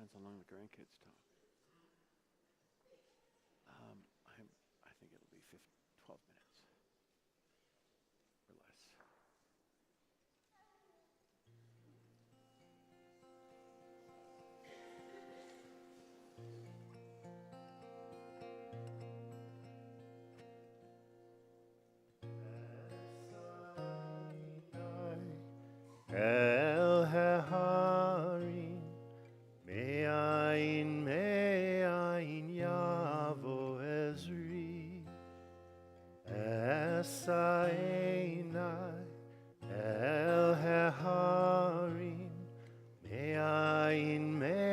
Depends how long the grandkids talk. I think it'll be 12 minutes or less. El Harim, Me'ayin Yavo Ezri, Esainai, El Harim, Me'ayin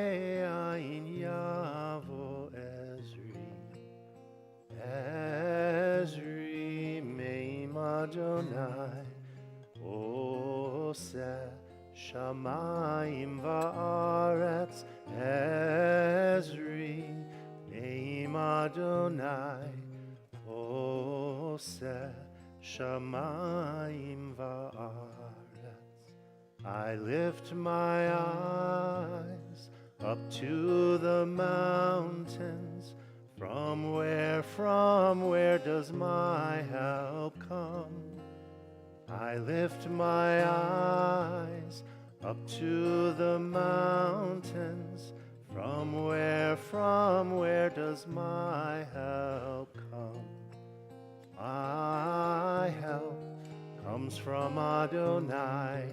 Yavo Ezri, Ezri Me'im Adonai, Oseh Shamayim va'aretz, Ezri Me'im Adonai, Oseh Shamayim va'aretz. I lift my eyes up to the mountains. From where does my help come? I lift my eyes up to the mountains. From where does my help come? My help comes from Adonai,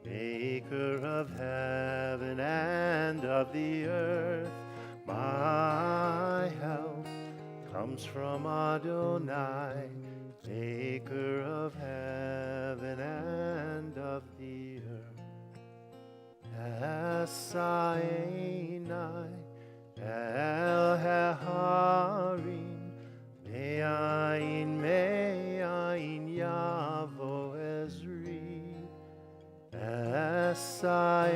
maker of heaven and of the earth. My help comes from Adonai, maker of heaven and of the earth. Esainai, El Harim, Me'ayin Yavo Ezri. Esainai,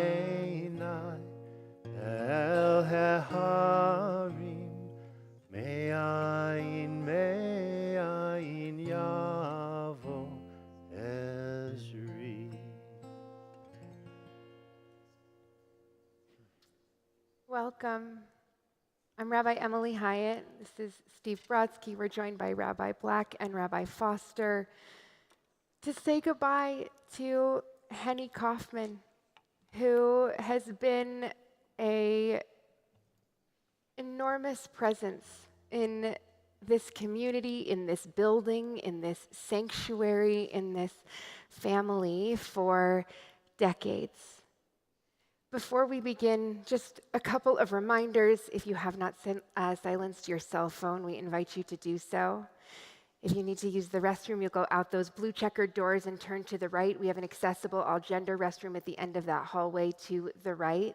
El Harim, Me'ayin Yavo Ezri. Welcome. I'm Rabbi Emily Hyatt. This is Steve Brodsky. We're joined by Rabbi Black and Rabbi Foster to say goodbye to Henny Kaufmann, who has been an enormous presence in this community, in this building, in this sanctuary, in this family for decades. Before we begin, just a couple of reminders. If you have not silenced your cell phone, we invite you to do so. If you need to use the restroom, you'll go out those blue checkered doors and turn to the right. We have an accessible all-gender restroom at the end of that hallway to the right.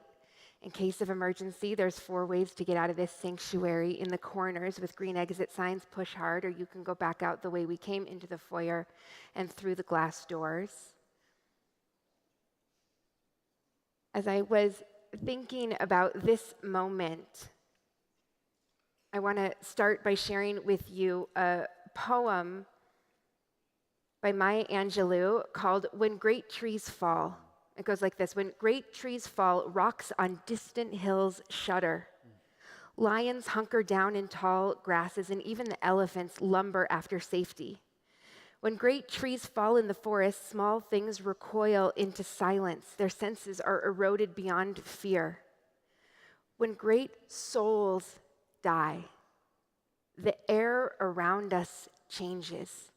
In case of emergency, there's 4 ways to get out of this sanctuary in the corners with green exit signs, push hard, or you can go back out the way we came into the foyer and through the glass doors. As I was thinking about this moment, I want to start by sharing with you a poem by Maya Angelou called When Great Trees Fall. It goes like this: when great trees fall, rocks on distant hills shudder. Lions hunker down in tall grasses, and even the elephants lumber after safety. When great trees fall in the forest, small things recoil into silence. Their senses are eroded beyond fear. When great souls die, the air around us changes.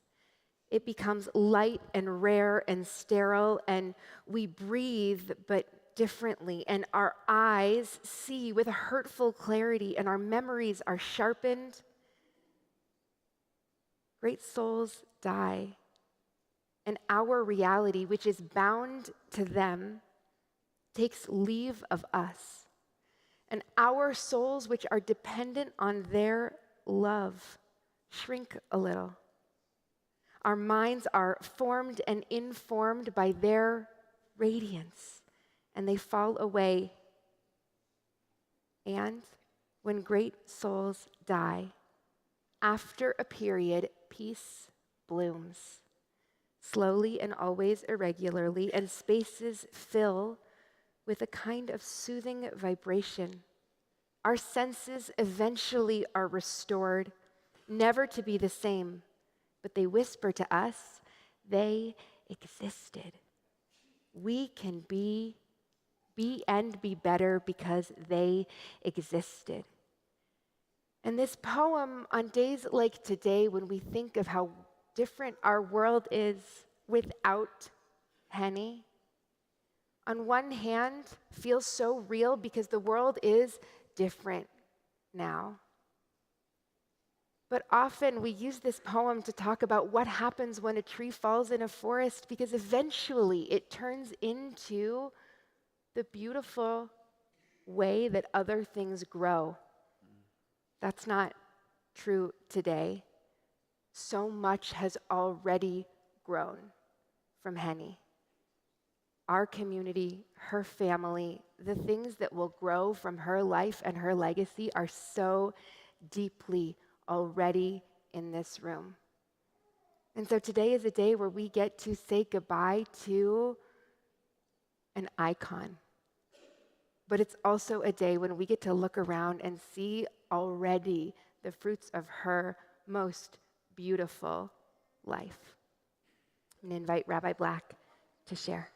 It becomes light and rare and sterile, and we breathe, but differently. And our eyes see with a hurtful clarity, and our memories are sharpened. Great souls die, and our reality, which is bound to them, takes leave of us. And our souls, which are dependent on their love, shrink a little. Our minds are formed and informed by their radiance, and they fall away. And when great souls die, after a period, peace blooms, slowly and always irregularly, and spaces fill with a kind of soothing vibration Our senses eventually are restored, never to be the same, but they whisper to us, they existed. We can be and be better because they existed. And this poem, on days like today, when we think of how different our world is without Henny, on one hand, feels so real because the world is different now. But often we use this poem to talk about what happens when a tree falls in a forest, because eventually it turns into the beautiful way that other things grow. That's not true today. So much has already grown from Henny. Our community, her family, the things that will grow from her life and her legacy are so deeply already in this room. And so today is a day where we get to say goodbye to an icon. But it's also a day when we get to look around and see already the fruits of her most beautiful life. I'm going to invite Rabbi Black to share.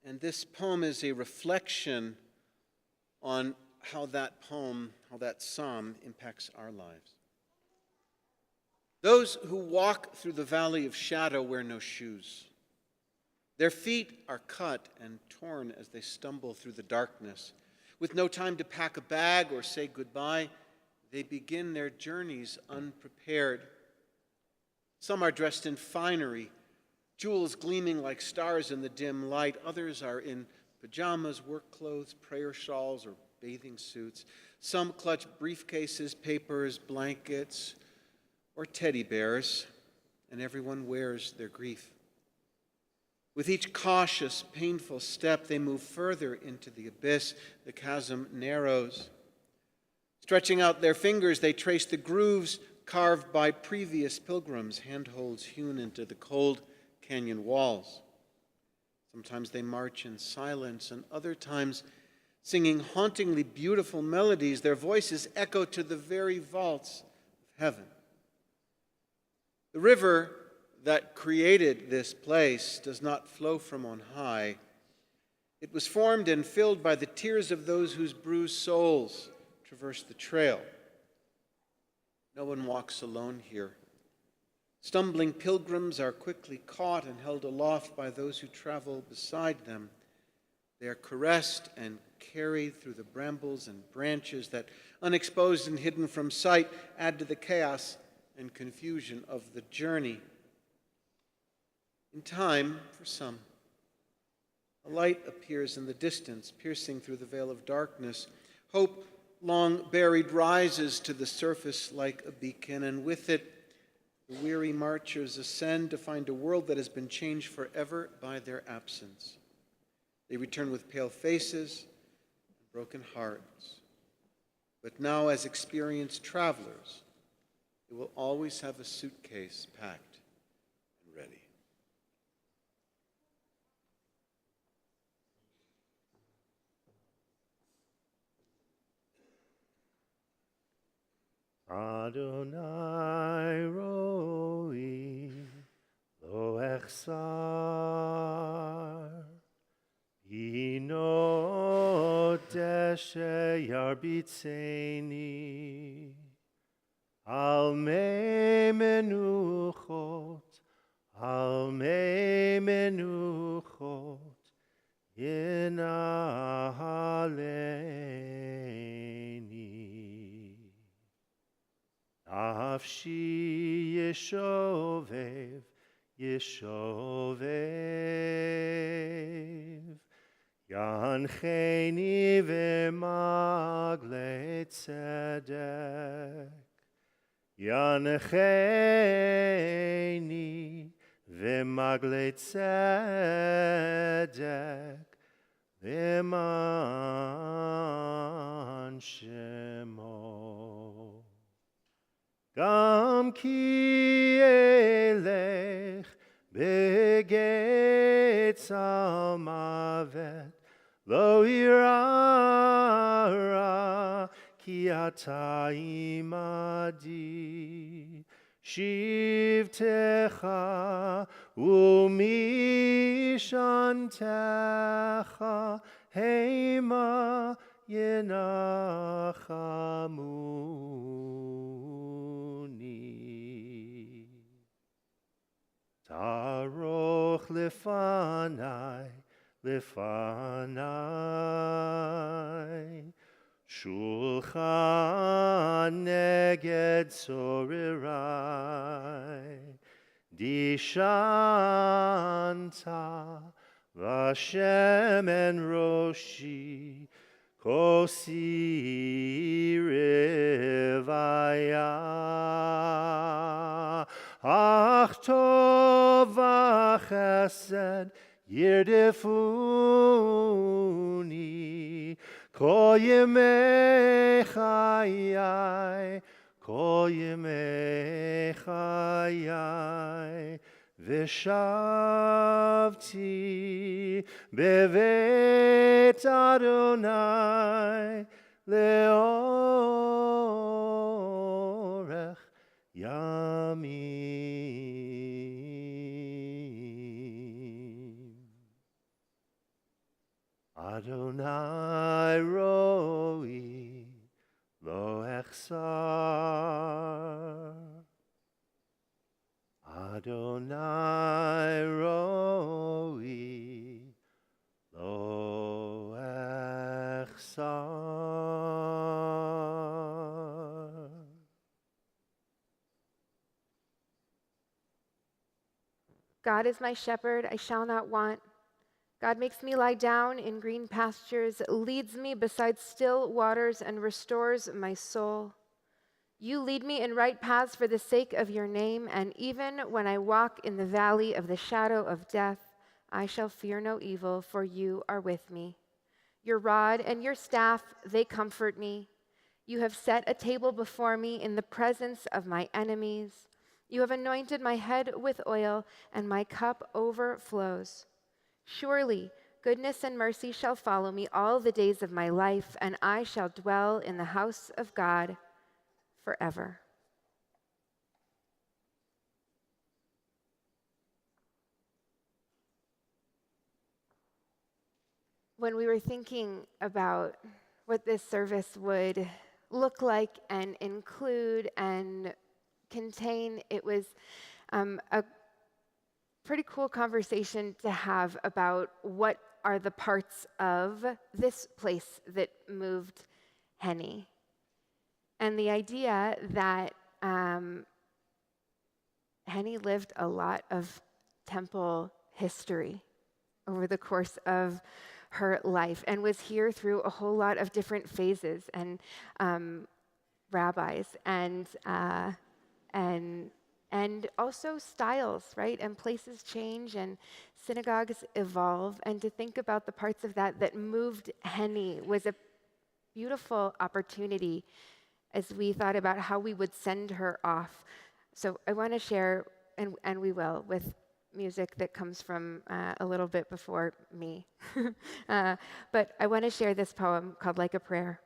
And this poem is a reflection on how that psalm impacts our lives. Those who walk through the valley of shadow wear no shoes. Their feet are cut and torn as they stumble through the darkness. With no time to pack a bag or say goodbye, they begin their journeys unprepared. Some are dressed in finery, jewels gleaming like stars in the dim light. Others are in pajamas, work clothes, prayer shawls, or bathing suits. Some clutch briefcases, papers, blankets, or teddy bears, and everyone wears their grief. With each cautious, painful step, they move further into the abyss. The chasm narrows. Stretching out their fingers, they trace the grooves carved by previous pilgrims, handholds hewn into the cold canyon walls. Sometimes they march in silence, and other times, singing hauntingly beautiful melodies, their voices echo to the very vaults of heaven. The river that created this place does not flow from on high. It was formed and filled by the tears of those whose bruised souls traverse the trail. No one walks alone here. Stumbling pilgrims are quickly caught and held aloft by those who travel beside them. They are caressed and carried through the brambles and branches that, unexposed and hidden from sight, add to the chaos and confusion of the journey. In time, for some, a light appears in the distance, piercing through the veil of darkness. Hope, long buried, rises to the surface like a beacon, and with it, the weary marchers ascend to find a world that has been changed forever by their absence. They return with pale faces and broken hearts. But now, as experienced travelers, they will always have a suitcase packed and ready. Adonai roi lo echsar bino deshe yarbitzeni al mei menuchot yinahaleni Nafshi yeshovev, Yancheni v'magle tzedek, Yancheni ומגלי צדק למען שמו. גם כי אלך בגיא צל מוות, לא אירא רע, כי אתה עמדי. שבטך ומשענתך המה ינחמוני. תערוך לפני שולחן נגד צוררי, דשנת ושמן ראשי, כוסי רוויה. אך טוב וחסד ירדפוני, כל ימי חיי, כל ימי חיי, ושבתי בבית אדוני לאורך ימים. אדוני רואי לא אחסר, אדוני רואי לא אחסר. God is my shepherd, I shall not want. God makes me lie down in green pastures, leads me beside still waters, and restores my soul. You lead me in right paths for the sake of your name, and even when I walk in the valley of the shadow of death, I shall fear no evil, for you are with me. Your rod and your staff, they comfort me. You have set a table before me in the presence of my enemies. You have anointed my head with oil, and my cup overflows. Surely goodness and mercy shall follow me all the days of my life, and I shall dwell in the house of God forever. When we were thinking about what this service would look like and include and contain, it was a pretty cool conversation to have about what are the parts of this place that moved Henny. And the idea that Henny lived a lot of temple history over the course of her life and was here through a whole lot of different phases and rabbis and also styles, right? And places change and synagogues evolve. And to think about the parts of that moved Henny was a beautiful opportunity as we thought about how we would send her off. So I want to share, and we will, with music that comes from a little bit before me. But I want to share this poem called Like a Prayer.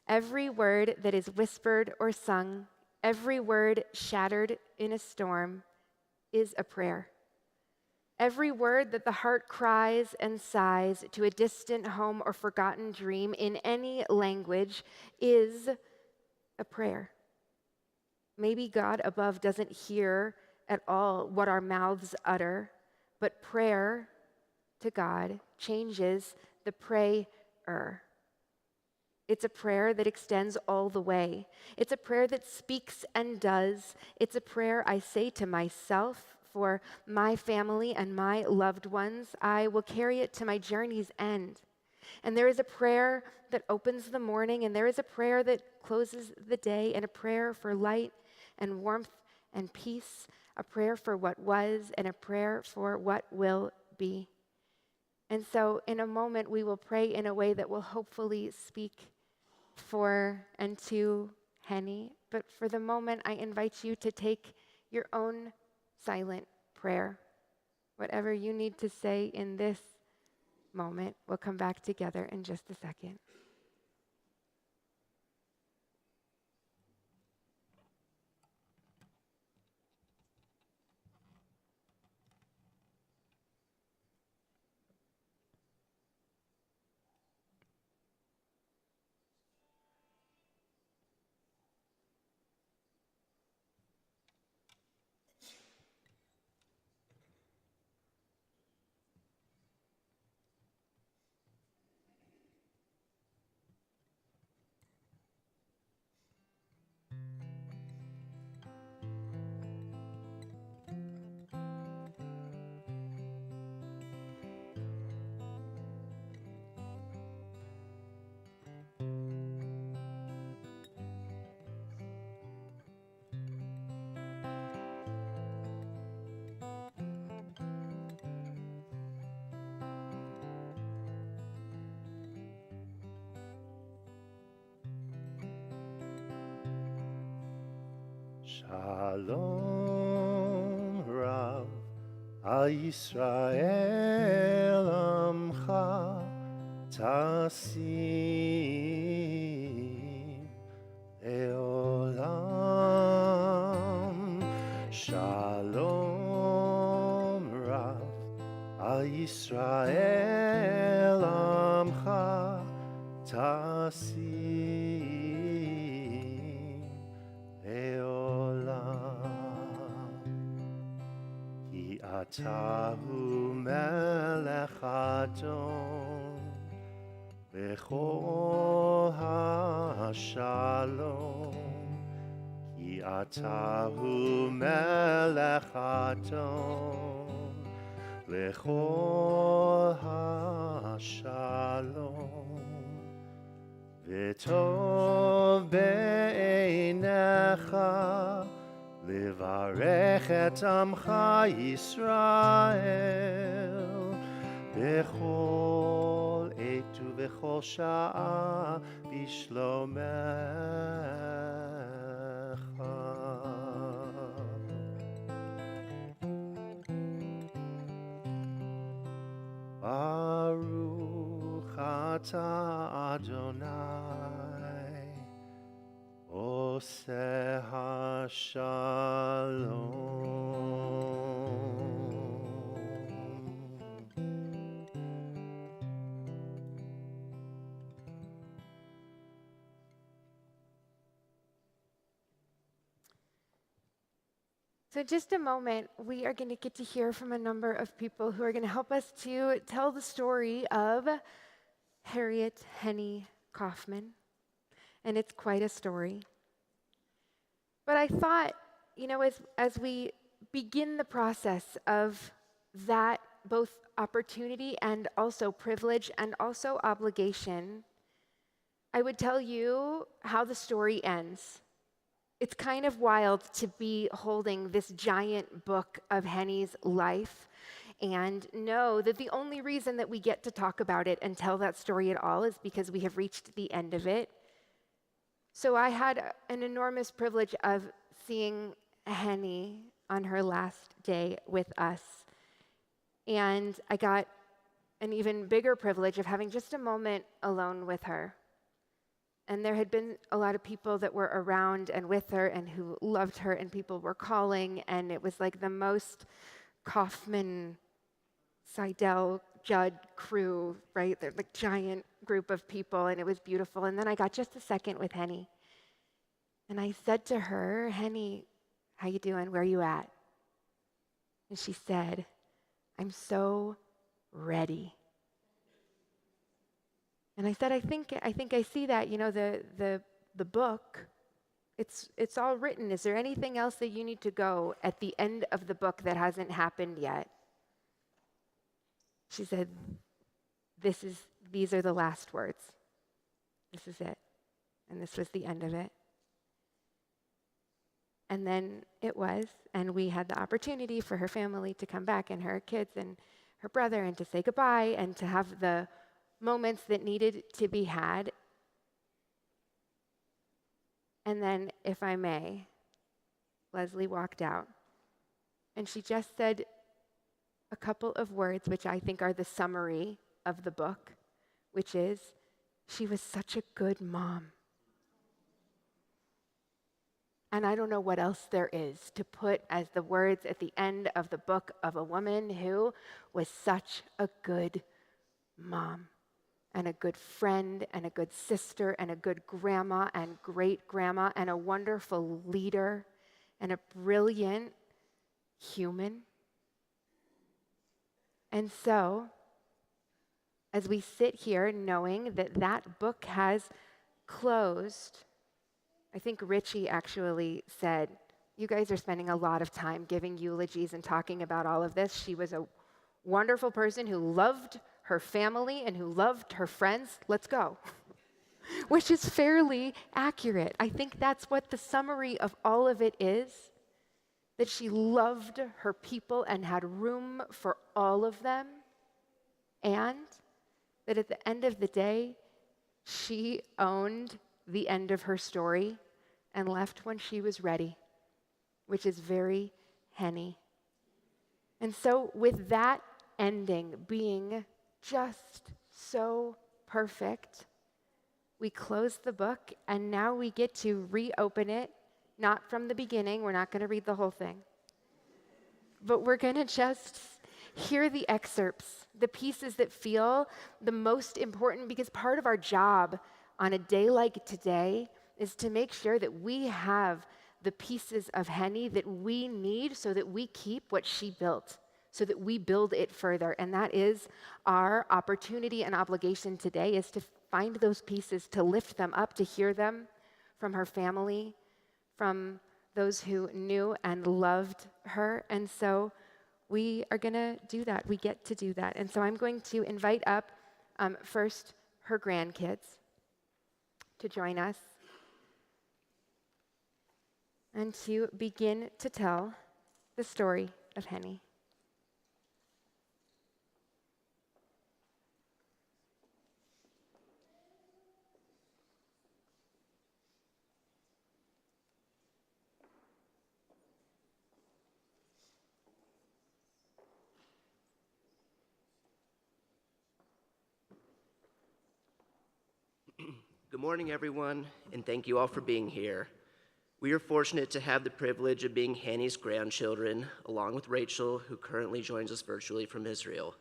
Every word that is whispered or sung, every word shattered in a storm, is a prayer. Every word that the heart cries and sighs to a distant home or forgotten dream in any language is a prayer. Maybe God above doesn't hear at all what our mouths utter, but prayer to God changes the prayer. It's a prayer that extends all the way. It's a prayer that speaks and does. It's a prayer I say to myself for my family and my loved ones. I will carry it to my journey's end. And there is a prayer that opens the morning, and there is a prayer that closes the day, and a prayer for light and warmth and peace, a prayer for what was, and a prayer for what will be. And so in a moment, we will pray in a way that will hopefully speak for and to Henny. But for the moment, I invite you to take your own silent prayer. Whatever you need to say in this moment, we'll come back together in just a second. Shalom Rav al Yisrael Amcha Tasim Leolam. Shalom Rav al Yisrael Amcha Tasim Leolam. Ki atahu melech Adon bechol hashalom. Ki atahu melech Adon bechol hashalom. V'tov be'einecha levarech et amcha Yisrael bechol עת ובכל שעה בשלומך. Baruch atah Adonai Oseh HaShalom. So, just a moment, we are going to get to hear from a number of people who are going to help us to tell the story of Harriet Henny Kaufmann. And it's quite a story. But I thought, as we begin the process of that, both opportunity and also privilege and also obligation, I would tell you how the story ends. It's kind of wild to be holding this giant book of Henny's life and know that the only reason that we get to talk about it and tell that story at all is because we have reached the end of it. So I had an enormous privilege of seeing Henny on her last day with us. And I got an even bigger privilege of having just a moment alone with her. And there had been a lot of people that were around and with her and who loved her, and people were calling, and it was like the most Kaufmann, Seidel, Judd crew, right? They're like giant group of people, and it was beautiful. And then I got just a second with Henny. And I said to her, Henny, how you doing? Where are you at? And she said, I'm so ready. And I said, I think I see that, the book, it's all written. Is there anything else that you need to go at the end of the book that hasn't happened yet? She said, these are the last words. This is it. And this was the end of it. And then it was, and we had the opportunity for her family to come back and her kids and her brother and to say goodbye and to have the moments that needed to be had. And then, if I may, Leslie walked out and she just said a couple of words which I think are the summary of the book, which is, she was such a good mom. And I don't know what else there is to put as the words at the end of the book of a woman who was such a good mom and a good friend and a good sister and a good grandma and great grandma and a wonderful leader and a brilliant human. And so, as we sit here knowing that that book has closed, I think Richie actually said, you guys are spending a lot of time giving eulogies and talking about all of this. She was a wonderful person who loved her family and who loved her friends. Let's go. Which is fairly accurate. I think that's what the summary of all of it is, that she loved her people and had room for all of them, and that at the end of the day, she owned the end of her story and left when she was ready, which is very Henny. And so with that ending being just so perfect, we close the book and now we get to reopen it, not from the beginning. We're not going to read the whole thing, but we're going to just hear the excerpts, the pieces that feel the most important, because part of our job on a day like today is to make sure that we have the pieces of Henny that we need so that we keep what she built, so that we build it further. And that is our opportunity and obligation today, is to find those pieces, to lift them up, to hear them from her family, from those who knew and loved her. And so we are going to do that. We get to do that. And so I'm going to invite up first her grandkids to join us and to begin to tell the story of Henny. Good morning, everyone, and thank you all for being here. We are fortunate to have the privilege of being Henny's grandchildren, along with Rachel, who currently joins us virtually from Israel.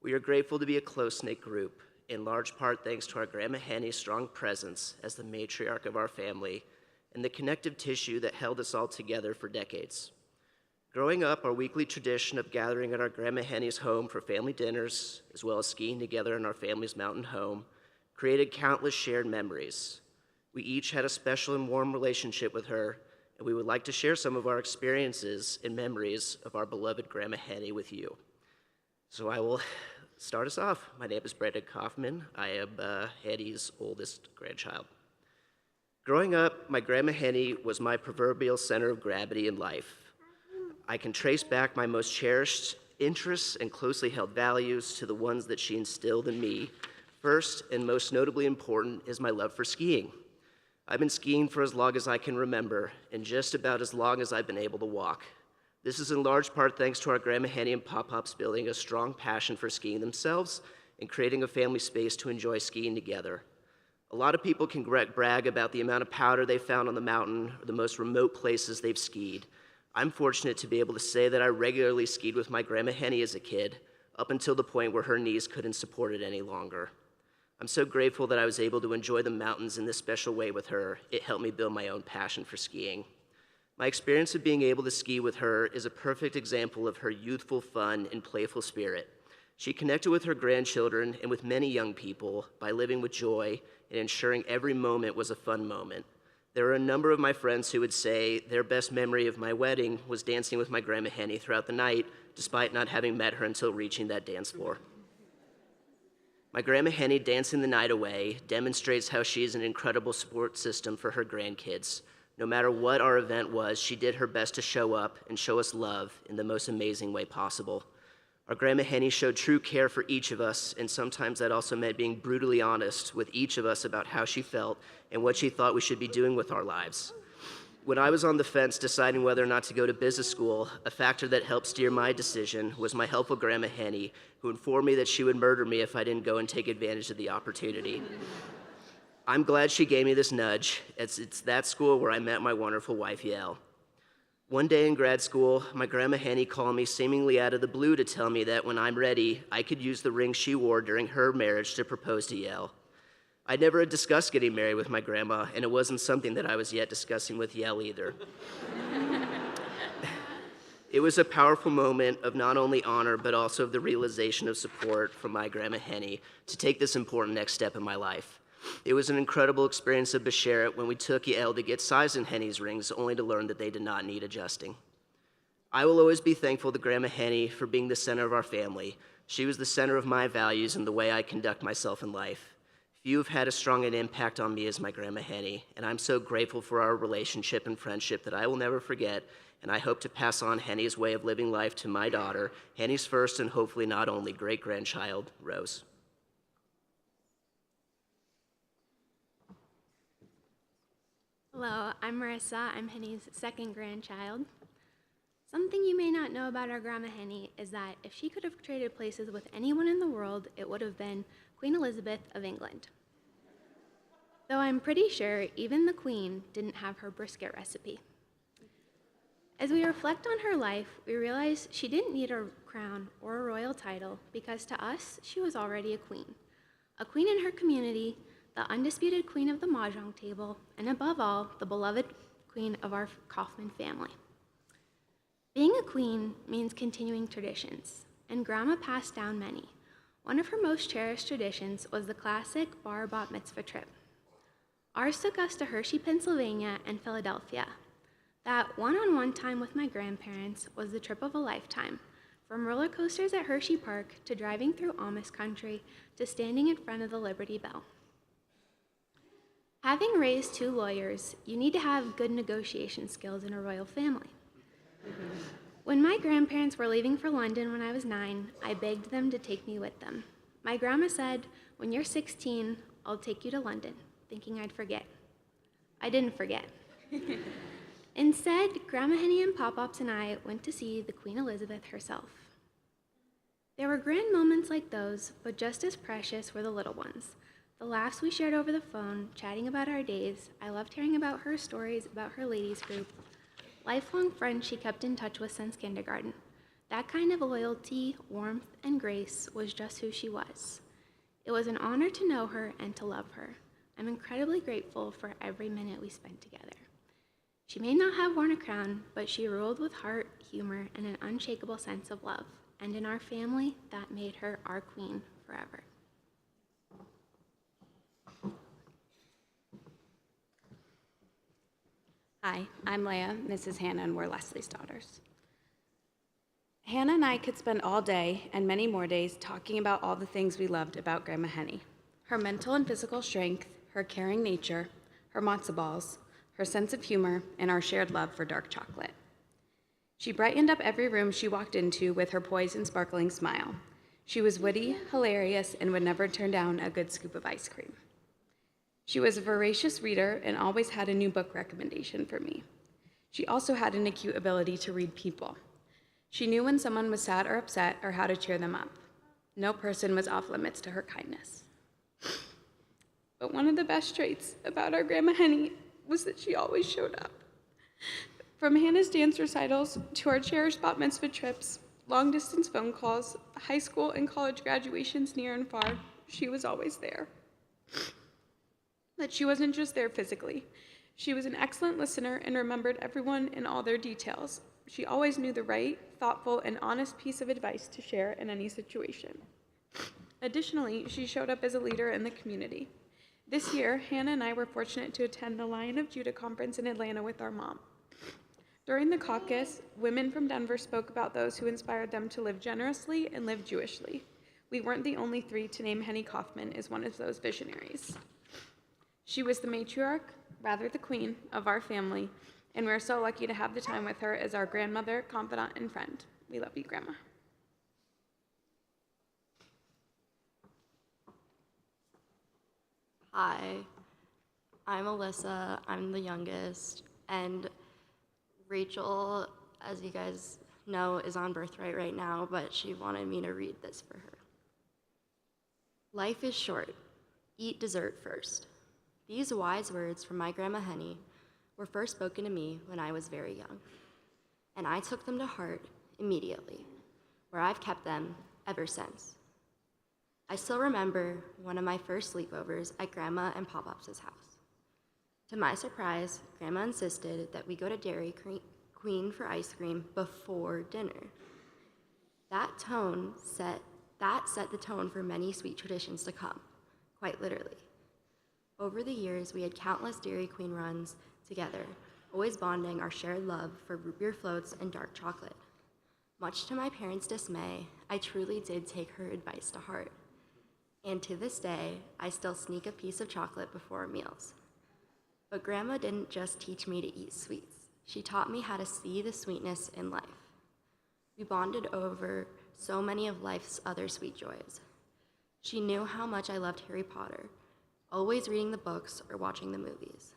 We are grateful to be a close-knit group, in large part thanks to our Grandma Henny's strong presence as the matriarch of our family and the connective tissue that held us all together for decades. Growing up, our weekly tradition of gathering at our Grandma Henny's home for family dinners, as well as skiing together in our family's mountain home, created countless shared memories. We each had a special and warm relationship with her, and we would like to share some of our experiences and memories of our beloved Grandma Henny with you. So I will start us off. My name is Brandon Kaufmann. I am Henny's oldest grandchild. Growing up, my Grandma Henny was my proverbial center of gravity in life. I can trace back my most cherished interests and closely held values to the ones that she instilled in me. First, and most notably important, is my love for skiing. I've been skiing for as long as I can remember, and just about as long as I've been able to walk. This is in large part thanks to our Grandma Henny and Pop-Pops building a strong passion for skiing themselves and creating a family space to enjoy skiing together. A lot of people can brag about the amount of powder they found on the mountain or the most remote places they've skied. I'm fortunate to be able to say that I regularly skied with my Grandma Henny as a kid, up until the point where her knees couldn't support it any longer. I'm so grateful that I was able to enjoy the mountains in this special way with her. It helped me build my own passion for skiing. My experience of being able to ski with her is a perfect example of her youthful fun and playful spirit. She connected with her grandchildren and with many young people by living with joy and ensuring every moment was a fun moment. There are a number of my friends who would say their best memory of my wedding was dancing with my Grandma Henny throughout the night, despite not having met her until reaching that dance floor. My Grandma Henny dancing the night away demonstrates how she is an incredible support system for her grandkids, No matter what our event was, she did her best to show up and show us love in the most amazing way possible. Our Grandma Henny showed true care for each of us, and sometimes that also meant being brutally honest with each of us about how she felt and what she thought we should be doing with our lives. When I was on the fence deciding whether or not to go to business school, a factor that helped steer my decision was my helpful Grandma Henny, who informed me that she would murder me if I didn't go and take advantage of the opportunity. I'm glad she gave me this nudge, as it's that school where I met my wonderful wife, Hillel. One day in grad school, my Grandma Henny called me seemingly out of the blue to tell me that when I'm ready, I could use the ring she wore during her marriage to propose to Hillel. I never had discussed getting married with my grandma, and it wasn't something that I was yet discussing with Hillel either. It was a powerful moment of not only honor, but also of the realization of support from my Grandma Henny to take this important next step in my life. It was an incredible experience of Basheret when we took Yael to get sized in Henny's rings, only to learn that they did not need adjusting. I will always be thankful to Grandma Henny for being the center of our family. She was the center of my values and the way I conduct myself in life. Few have had as strong an impact on me as my Grandma Henny, and I'm so grateful for our relationship and friendship that I will never forget, and I hope to pass on Henny's way of living life to my daughter, Henny's first and hopefully not only great-grandchild, Rose. Hello, I'm Marissa. I'm Henny's second grandchild. Something you may not know about our Grandma Henny is that if she could have traded places with anyone in the world, it would have been Queen Elizabeth of England. Though I'm pretty sure even the Queen didn't have her brisket recipe. As we reflect on her life, we realize she didn't need a crown or a royal title because to us, she was already a queen in her community, the undisputed queen of the mahjong table, and above all, the beloved queen of our Kaufmann family. Being a queen means continuing traditions, and Grandma passed down many. One of her most cherished traditions was the classic bar bat mitzvah trip. Ours took us to Hershey, Pennsylvania, and Philadelphia. That one-on-one time with my grandparents was the trip of a lifetime, from roller coasters at Hershey Park to driving through Amish country to standing in front of the Liberty Bell. Having raised two lawyers, you need to have good negotiation skills in a royal family. When my grandparents were leaving for London when I was 9, I begged them to take me with them. My grandma said, "When you're 16, I'll take you to London," thinking I'd forget. I didn't forget. Instead, Grandma Henny and Pop-Pops and I went to see the Queen Elizabeth herself. There were grand moments like those, but just as precious were the little ones. The laughs we shared over the phone, chatting about our days. I loved hearing about her stories about her ladies group. Lifelong friends she kept in touch with since kindergarten. That kind of loyalty, warmth, and grace was just who she was. It was an honor to know her and to love her. I'm incredibly grateful for every minute we spent together. She may not have worn a crown, but she ruled with heart, humor, and an unshakable sense of love. And in our family, that made her our queen forever. Hi, I'm Leah, Mrs. Hannah, and we're Leslie's daughters. Hannah and I could spend all day and many more days talking about all the things we loved about Grandma Henny. Her mental and physical strength, her caring nature, her matzo balls, her sense of humor, and our shared love for dark chocolate. She brightened up every room she walked into with her poised and sparkling smile. She was witty, hilarious, and would never turn down a good scoop of ice cream. She was a voracious reader and always had a new book recommendation for me. She also had an acute ability to read people. She knew when someone was sad or upset or how to cheer them up. No person was off limits to her kindness. But one of the best traits about our Grandma Henny was that she always showed up. From Hannah's dance recitals to our cherished bat mitzvah trips, long-distance phone calls, high school and college graduations near and far, she was always there. But she wasn't just there physically. She was an excellent listener and remembered everyone and all their details. She always knew the right, thoughtful, and honest piece of advice to share in any situation. Additionally, she showed up as a leader in the community. This year, Hannah and I were fortunate to attend the Lion of Judah conference in Atlanta with our mom. During the caucus, women from Denver spoke about those who inspired them to live generously and live Jewishly. We weren't the only three to name Henny Kaufmann as one of those visionaries. She was the matriarch, rather the queen, of our family, and we're so lucky to have the time with her as our grandmother, confidant, and friend. We love you, Grandma. Hi, I'm Alyssa. I'm the youngest, and Rachel, as you guys know, is on birthright right now, but she wanted me to read this for her. Life is short. Eat dessert first. These wise words from my Grandma Henny were first spoken to me when I was very young, and I took them to heart immediately, where I've kept them ever since. I still remember one of my first sleepovers at Grandma and Pop-Pop's house. To my surprise, Grandma insisted that we go to Dairy Queen for ice cream before dinner. That set the tone for many sweet traditions to come, quite literally. Over the years, we had countless Dairy Queen runs together, always bonding our shared love for root beer floats and dark chocolate. Much to my parents' dismay, I truly did take her advice to heart. And to this day, I still sneak a piece of chocolate before meals. But Grandma didn't just teach me to eat sweets. She taught me how to see the sweetness in life. We bonded over so many of life's other sweet joys. She knew how much I loved Harry Potter, always reading the books or watching the movies.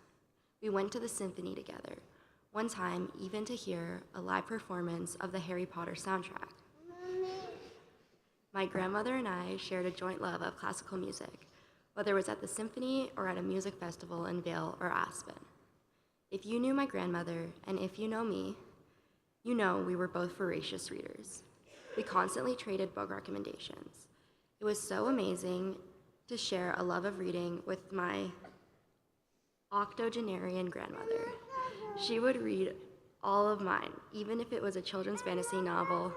We went to the symphony together, one time even to hear a live performance of the Harry Potter soundtrack. My grandmother and I shared a joint love of classical music, whether it was at the symphony or at a music festival in Vail or Aspen. If you knew my grandmother, and if you know me, you know we were both voracious readers. We constantly traded book recommendations. It was so amazing to share a love of reading with my octogenarian grandmother. She would read all of mine, even if it was a children's fantasy novel.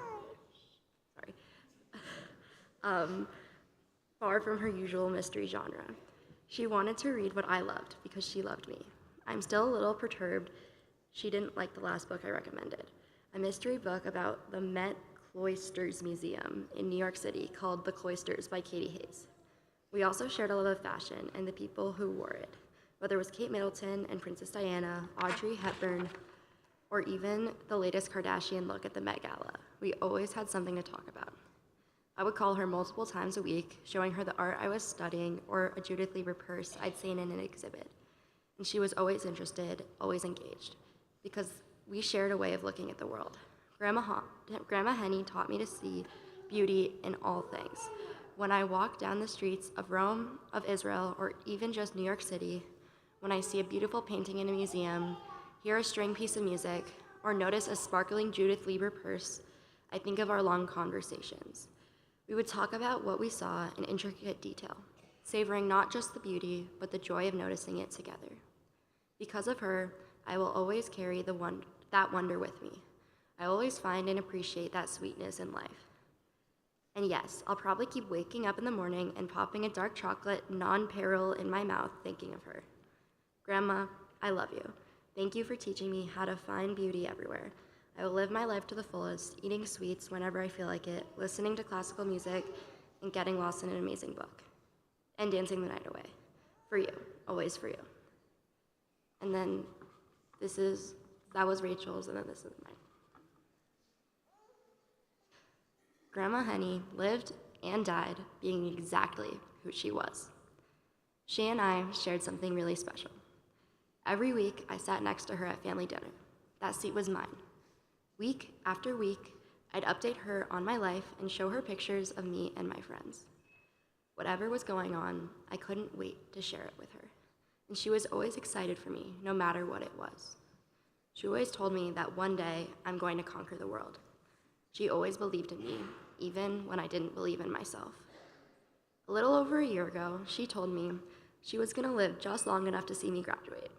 Far from her usual mystery genre. She wanted to read what I loved because she loved me. I'm still a little perturbed she didn't like the last book I recommended, a mystery book about the Met Cloisters Museum in New York City called The Cloisters by Katie Hayes. We also shared a love of fashion and the people who wore it, whether it was Kate Middleton and Princess Diana, Audrey Hepburn, or even the latest Kardashian look at the Met Gala. We always had something to talk about. I would call her multiple times a week, showing her the art I was studying or a Judith Lieber purse I'd seen in an exhibit. And she was always interested, always engaged, because we shared a way of looking at the world. Grandma Henny taught me to see beauty in all things. When I walk down the streets of Rome, of Israel, or even just New York City, when I see a beautiful painting in a museum, hear a string piece of music, or notice a sparkling Judith Lieber purse, I think of our long conversations. We would talk about what we saw in intricate detail, savoring not just the beauty, but the joy of noticing it together. Because of her, I will always carry that wonder with me. I always find and appreciate that sweetness in life. And yes, I'll probably keep waking up in the morning and popping a dark chocolate non-peril in my mouth thinking of her. Grandma, I love you. Thank you for teaching me how to find beauty everywhere. I will live my life to the fullest, eating sweets whenever I feel like it, listening to classical music, and getting lost in an amazing book. And dancing the night away. For you, always for you. And then that was Rachel's, and then this is mine. Grandma Henny lived and died being exactly who she was. She and I shared something really special. Every week, I sat next to her at family dinner. That seat was mine. Week after week, I'd update her on my life and show her pictures of me and my friends. Whatever was going on, I couldn't wait to share it with her. And she was always excited for me, no matter what it was. She always told me that one day I'm going to conquer the world. She always believed in me, even when I didn't believe in myself. A little over a year ago, she told me she was going to live just long enough to see me graduate.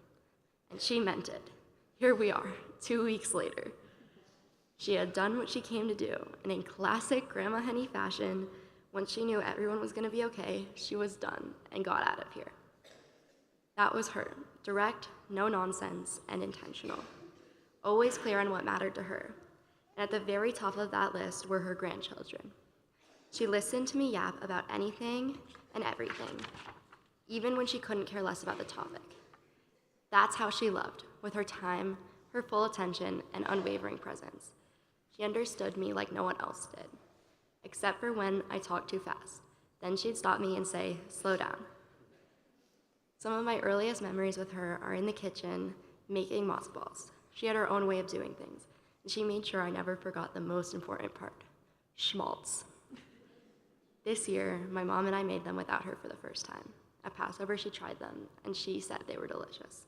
And she meant it. Here we are, 2 weeks later. She had done what she came to do, and in classic Grandma Henny fashion, once she knew everyone was going to be okay, she was done and got out of here. That was her, direct, no nonsense, and intentional. Always clear on what mattered to her. And at the very top of that list were her grandchildren. She listened to me yap about anything and everything. even when she couldn't care less about the topic. That's how she loved, with her time, her full attention, and unwavering presence. She understood me like no one else did, except for when I talked too fast. Then she'd stop me and say, "Slow down." Some of my earliest memories with her are in the kitchen, making matzo balls. She had her own way of doing things, and she made sure I never forgot the most important part, schmaltz. This year, my mom and I made them without her for the first time. At Passover, she tried them, and she said they were delicious.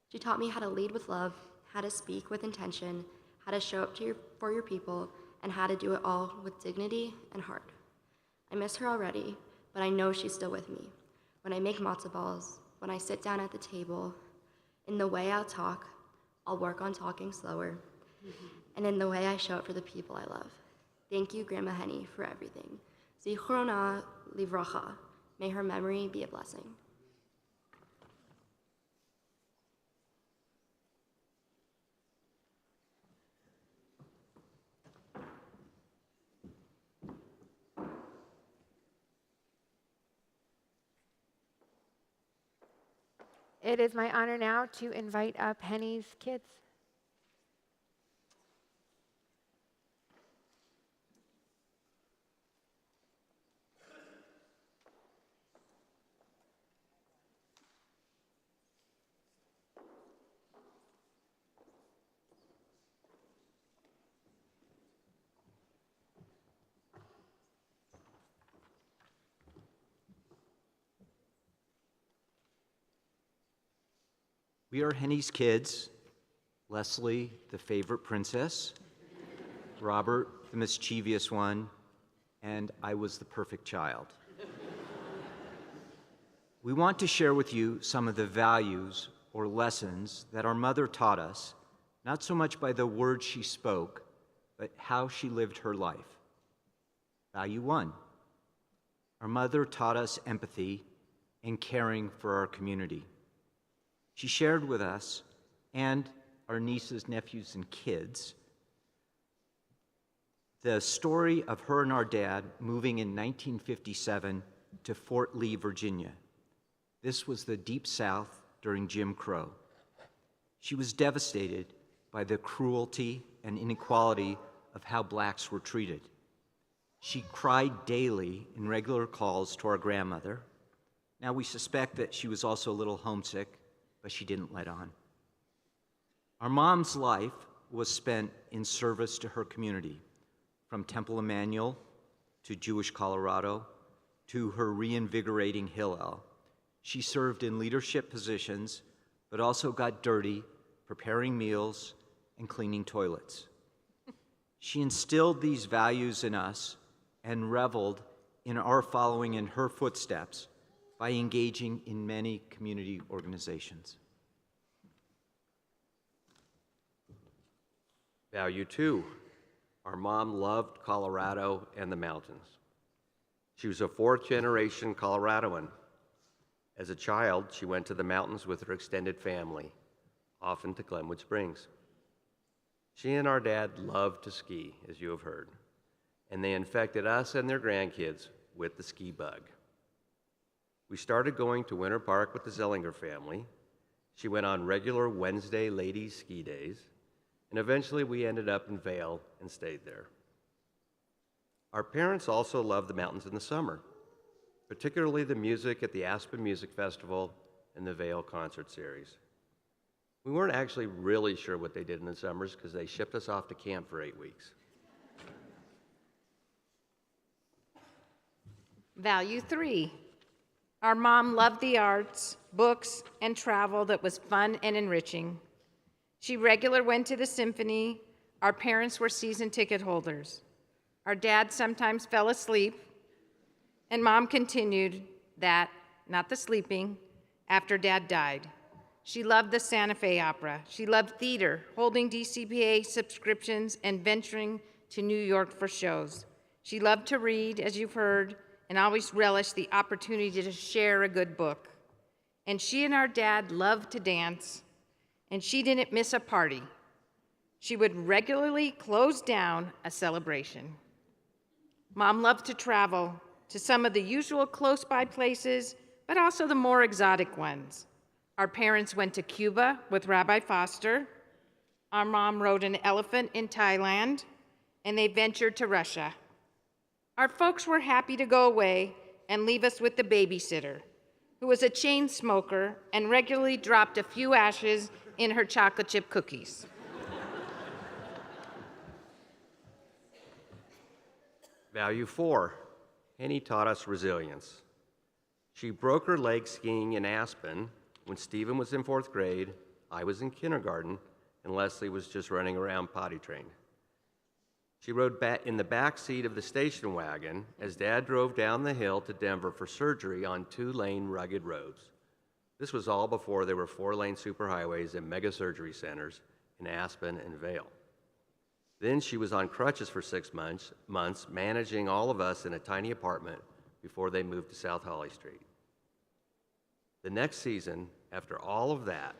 She taught me how to lead with love, how to speak with intention, how to show up for your people, and how to do it all with dignity and heart. I miss her already, but I know she's still with me. When I make matzo balls, when I sit down at the table, in the way I'll talk, I'll work on talking slower, and in the way I show up for the people I love. Thank you, Grandma Henny, for everything. Zichrona livracha. May her memory be a blessing. It is my honor now to invite up Henny's kids. We are Henny's kids: Leslie, the favorite princess, Robert, the mischievous one, and I was the perfect child. We want to share with you some of the values or lessons that our mother taught us, not so much by the words she spoke, but how she lived her life. Value 1. Our mother taught us empathy and caring for our community. She shared with us and our nieces, nephews, and kids the story of her and our dad moving in 1957 to Fort Lee, Virginia. This was the Deep South during Jim Crow. She was devastated by the cruelty and inequality of how blacks were treated. She cried daily in regular calls to our grandmother. Now we suspect that she was also a little homesick, but she didn't let on. Our mom's life was spent in service to her community, from Temple Emanuel to JewishColorado to her reinvigorating Hillel. She served in leadership positions, but also got dirty, preparing meals and cleaning toilets. She instilled these values in us and reveled in our following in her footsteps by engaging in many community organizations. Value 2, our mom loved Colorado and the mountains. She was a fourth-generation Coloradoan. As a child, she went to the mountains with her extended family, often to Glenwood Springs. She and our dad loved to ski, as you have heard, and they infected us and their grandkids with the ski bug. We started going to Winter Park with the Zellinger family. She went on regular Wednesday ladies' ski days, and eventually we ended up in Vail and stayed there. Our parents also loved the mountains in the summer, particularly the music at the Aspen Music Festival and the Vail Concert Series. We weren't actually really sure what they did in the summers because they shipped us off to camp for 8 weeks. Value 3. Our mom loved the arts, books, and travel that was fun and enriching. She regularly went to the symphony. Our parents were season ticket holders. Our dad sometimes fell asleep, and mom continued that, not the sleeping, after dad died. She loved the Santa Fe Opera. She loved theater, holding DCPA subscriptions and venturing to New York for shows. She loved to read, as you've heard, and always relished the opportunity to share a good book. And she and our dad loved to dance, and she didn't miss a party. She would regularly close down a celebration. Mom loved to travel to some of the usual close-by places, but also the more exotic ones. Our parents went to Cuba with Rabbi Foster. Our mom rode an elephant in Thailand, and they ventured to Russia. Our folks were happy to go away and leave us with the babysitter, who was a chain smoker and regularly dropped a few ashes in her chocolate chip cookies. Value 4, Henny taught us resilience. She broke her leg skiing in Aspen when Stephen was in 4th grade, I was in kindergarten, and Leslie was just running around potty trained. She rode back in the back seat of the station wagon as Dad drove down the hill to Denver for surgery on 2-lane rugged roads. This was all before there were 4-lane superhighways and mega surgery centers in Aspen and Vail. Then she was on crutches for 6 months, managing all of us in a tiny apartment before they moved to South Holly Street. The next season, after all of that,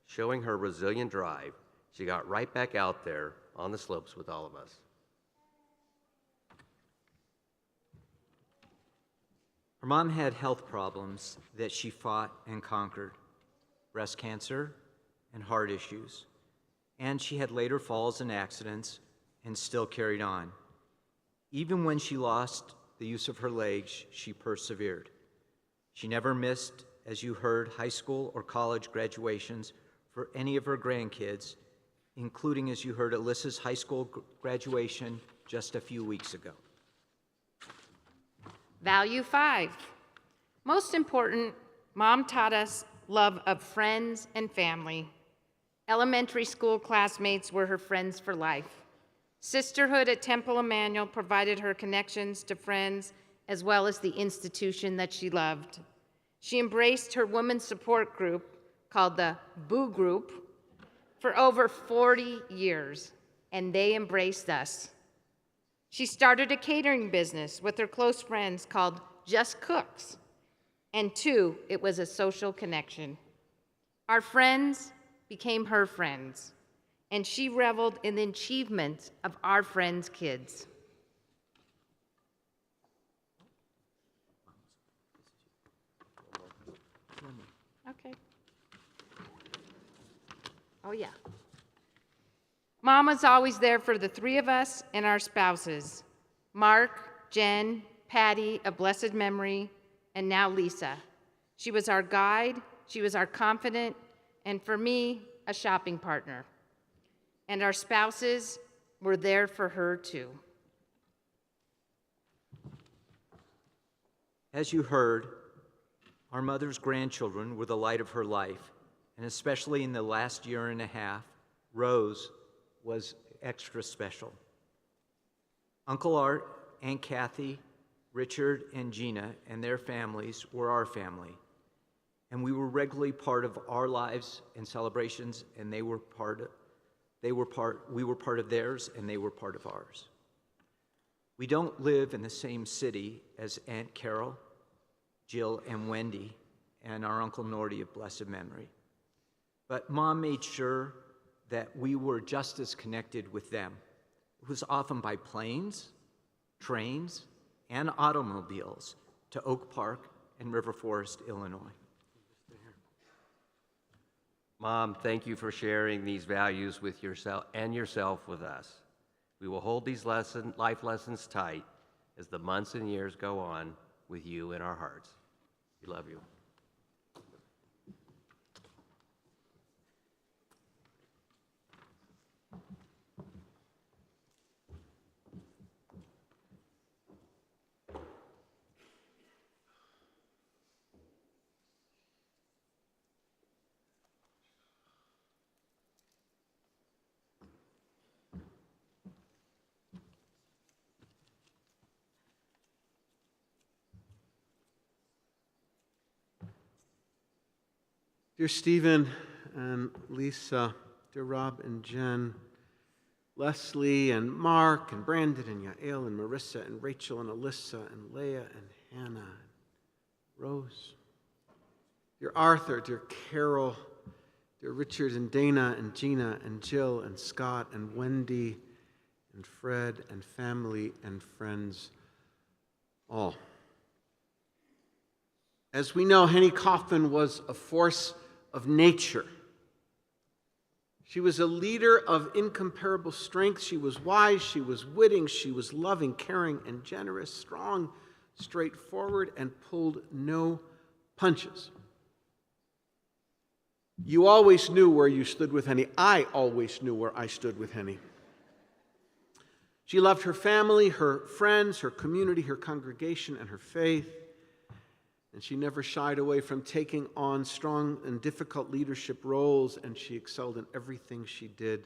showing her resilient drive, she got right back out there on the slopes with all of us. Her mom had health problems that she fought and conquered: breast cancer and heart issues. And she had later falls and accidents and still carried on. Even when she lost the use of her legs, she persevered. She never missed, as you heard, high school or college graduations for any of her grandkids, including, as you heard, Alyssa's high school graduation just a few weeks ago. Value 5. Most important, Mom taught us love of friends and family. Elementary school classmates were her friends for life. Sisterhood at Temple Emanuel provided her connections to friends as well as the institution that she loved. She embraced her women's support group, called the Boo Group, for over 40 years, and they embraced us. She started a catering business with her close friends called Just Cooks, and 2, it was a social connection. Our friends became her friends, and she reveled in the achievements of our friends' kids. Okay. Oh, yeah. Mom was always there for the 3 of us and our spouses: Mark, Jen, Patty, of blessed memory, and now Lisa. She was our guide, she was our confidant, and for me, a shopping partner. And our spouses were there for her too. As you heard, our mother's grandchildren were the light of her life, and especially in the last year and a half, Rose was extra special. Uncle Art, Aunt Kathy, Richard, and Gina and their families were our family, and we were regularly part of our lives and celebrations, and we were part of theirs, and they were part of ours. We don't live in the same city as Aunt Carol, Jill, and Wendy, and our Uncle Norty of blessed memory. But Mom made sure that we were just as connected with them. It was often by planes, trains, and automobiles to Oak Park and River Forest, Illinois. Mom, thank you for sharing these values with yourself with us. We will hold these life lessons tight as the months and years go on with you in our hearts. We love you. Dear Stephen and Lisa, dear Rob and Jen, Leslie and Mark and Brandon and Yael and Marissa and Rachel and Alyssa and Leah and Hannah and Rose, dear Arthur, dear Carol, dear Richard and Dana and Gina and Jill and Scott and Wendy and Fred and family and friends, all. As we know, Henny Kaufmann was a force of nature. She was a leader of incomparable strength. She was wise, she was witty, she was loving, caring, and generous, strong, straightforward, and pulled no punches. You always knew where you stood with Henny. I always knew where I stood with Henny. She loved her family, her friends, her community, her congregation, and her faith. And she never shied away from taking on strong and difficult leadership roles, and she excelled in everything she did.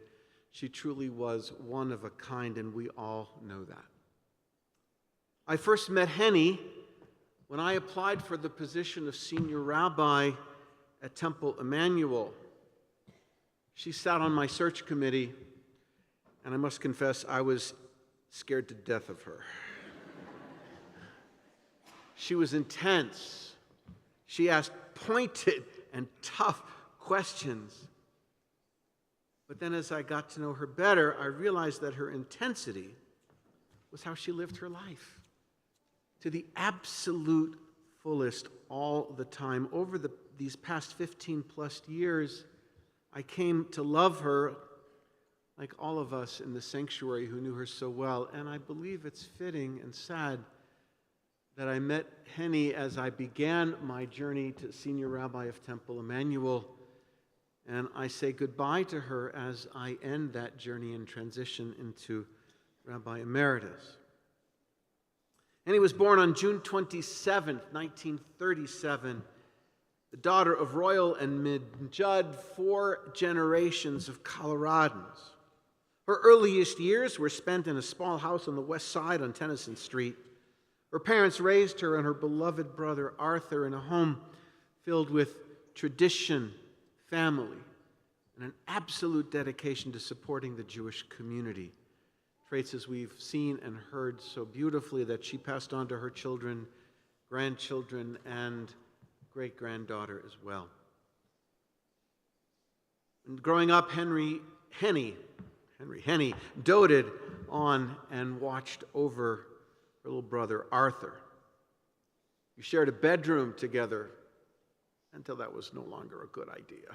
She truly was one of a kind, and we all know that. I first met Henny when I applied for the position of senior rabbi at Temple Emanuel. She sat on my search committee, and I must confess I was scared to death of her. She was intense. She asked pointed and tough questions. But then as I got to know her better, I realized that her intensity was how she lived her life, to the absolute fullest all the time. Over these past 15 plus years, I came to love her like all of us in the sanctuary who knew her so well. And I believe it's fitting and sad that I met Henny as I began my journey to senior rabbi of Temple Emanuel, and I say goodbye to her as I end that journey and transition into Rabbi Emeritus. Henny was born on June 27, 1937, the daughter of Royal and Mid-Judd, 4 generations of Coloradans. Her earliest years were spent in a small house on the west side on Tennyson Street. Her parents raised her and her beloved brother Arthur in a home filled with tradition, family, and an absolute dedication to supporting the Jewish community. Traits as we've seen and heard so beautifully that she passed on to her children, grandchildren, and great-granddaughter as well. And growing up, Henny doted on and watched over her little brother Arthur. You shared a bedroom together until that was no longer a good idea.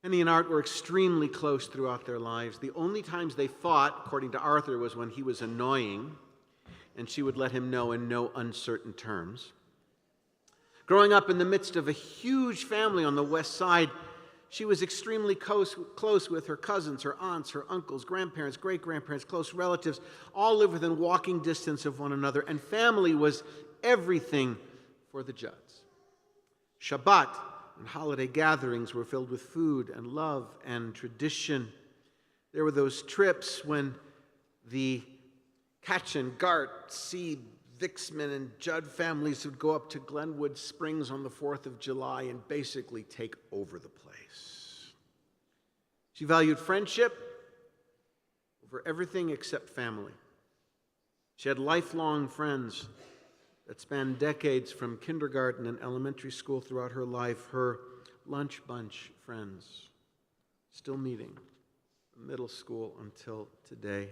Henny and Art were extremely close throughout their lives. The only times they fought, according to Arthur, was when he was annoying, and she would let him know in no uncertain terms. Growing up in the midst of a huge family on the west side, she was extremely close with her cousins, her aunts, her uncles, grandparents, great-grandparents, close relatives, all lived within walking distance of one another, and family was everything for the Judds. Shabbat and holiday gatherings were filled with food and love and tradition. There were those trips when the Katchen, Gart, Seed, Vixman, and Judd families would go up to Glenwood Springs on the 4th of July and basically take over the place. She valued friendship over everything except family. She had lifelong friends that spanned decades from kindergarten and elementary school throughout her life. Her lunch bunch friends, still meeting from middle school until today.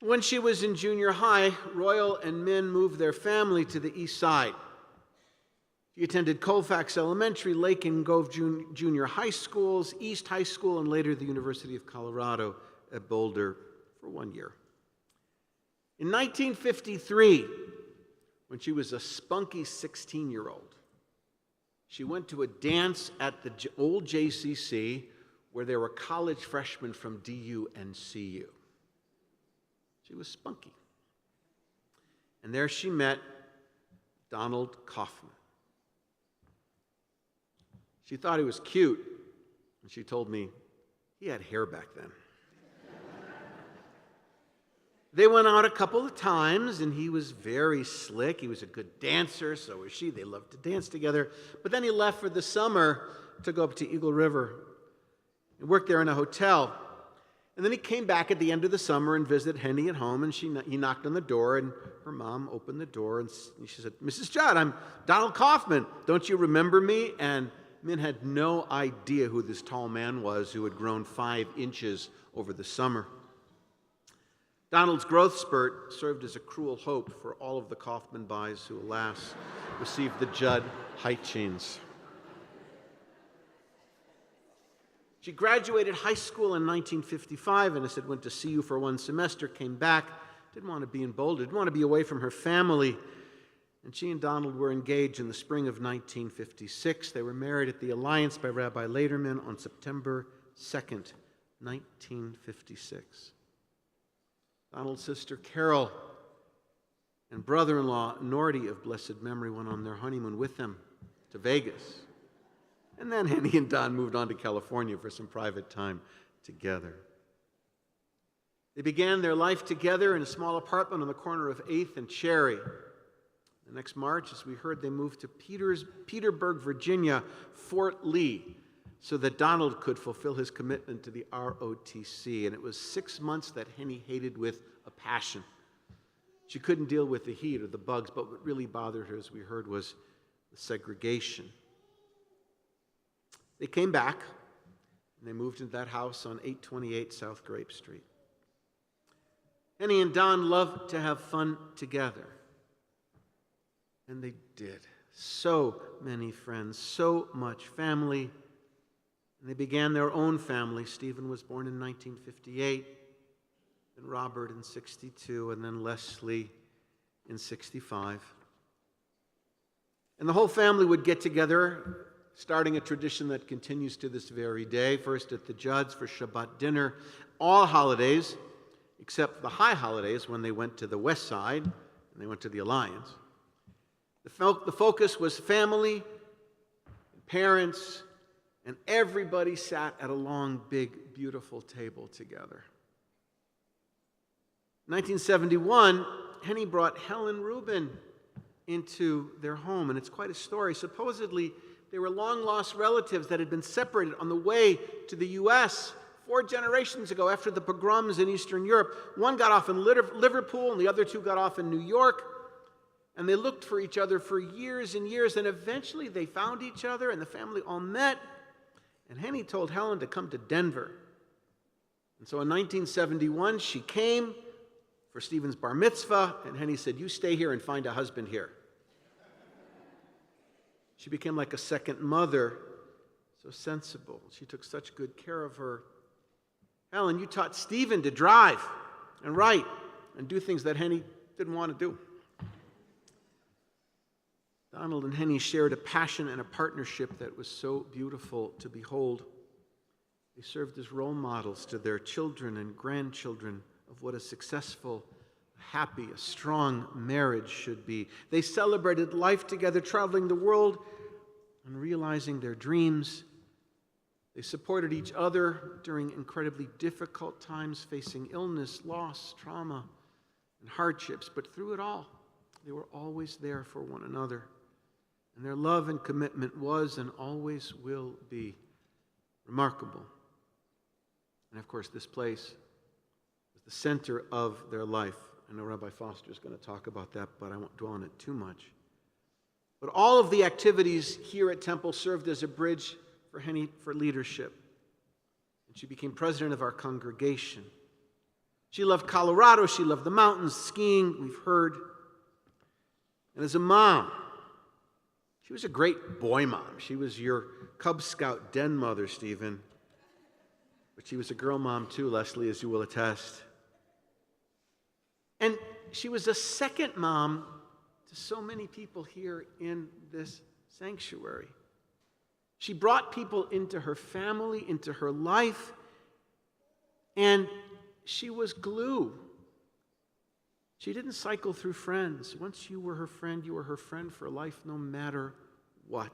When she was in junior high, Royal and Min moved their family to the east side. She attended Colfax Elementary, Lake and Gove Junior High Schools, East High School, and later the University of Colorado at Boulder for 1 year. In 1953, when she was a spunky 16-year-old, she went to a dance at the old JCC where there were college freshmen from DU and CU. She was spunky. And there she met Donald Kaufmann. She thought he was cute, and she told me he had hair back then. They went out a couple of times, and he was very slick. He was a good dancer, so was she. They loved to dance together. But then he left for the summer to go up to Eagle River and work there in a hotel. And then he came back at the end of the summer and visited Henny at home, and he knocked on the door, and her mom opened the door, and she said, "Mrs. Judd, I'm Donald Kaufmann. Don't you remember me?" And Min had no idea who this tall man was who had grown 5 inches over the summer. Donald's growth spurt served as a cruel hope for all of the Kaufmann boys who, alas, received the Judd height chains. She graduated high school in 1955 and said went to CU for one semester, came back, didn't want to be in Boulder, didn't want to be away from her family. And she and Donald were engaged in the spring of 1956. They were married at the Alliance by Rabbi Lederman on September 2nd, 1956. Donald's sister Carol and brother-in-law Nordy of blessed memory went on their honeymoon with them to Vegas. And then Henny and Don moved on to California for some private time together. They began their life together in a small apartment on the corner of 8th and Cherry. The next March, as we heard, they moved to Petersburg, Virginia, Fort Lee, so that Donald could fulfill his commitment to the ROTC. And it was 6 months that Henny hated with a passion. She couldn't deal with the heat or the bugs, but what really bothered her, as we heard, was the segregation. They came back, and they moved into that house on 828 South Grape Street. Henny and Don loved to have fun together. And they did. So many friends, so much family. And they began their own family. Stephen was born in 1958, then Robert in 62, and then Leslie in 65. And the whole family would get together, starting a tradition that continues to this very day, first at the Judds for Shabbat dinner, all holidays, except the high holidays when they went to the West Side and they went to the Alliance. The focus was family, parents, and everybody sat at a long, big, beautiful table together. In 1971, Henny brought Helen Rubin into their home, and it's quite a story. Supposedly, they were long-lost relatives that had been separated on the way to the U.S. 4 generations ago after the pogroms in Eastern Europe. One got off in Liverpool, and the other 2 got off in New York. And they looked for each other for years and years, and eventually they found each other, and the family all met. And Henny told Helen to come to Denver. And so in 1971, she came for Stephen's bar mitzvah, and Henny said, "You stay here and find a husband here." She became like a second mother, so sensible. She took such good care of her. Helen, you taught Stephen to drive and write and do things that Henny didn't want to do. Donald and Henny shared a passion and a partnership that was so beautiful to behold. They served as role models to their children and grandchildren of what a successful, happy, a strong marriage should be. They celebrated life together, traveling the world and realizing their dreams. They supported each other during incredibly difficult times, facing illness, loss, trauma, and hardships. But through it all, they were always there for one another. And their love and commitment was and always will be remarkable. And of course, this place was the center of their life. I know Rabbi Foster is going to talk about that, but I won't dwell on it too much. But all of the activities here at Temple served as a bridge for Henny for leadership. And she became president of our congregation. She loved Colorado. She loved the mountains, skiing, we've heard. And as a mom, she was a great boy mom. She was your Cub Scout den mother, Stephen. But she was a girl mom too, Leslie, as you will attest. And she was a second mom to so many people here in this sanctuary. She brought people into her family, into her life, and she was glue. She didn't cycle through friends. Once you were her friend for life no matter what.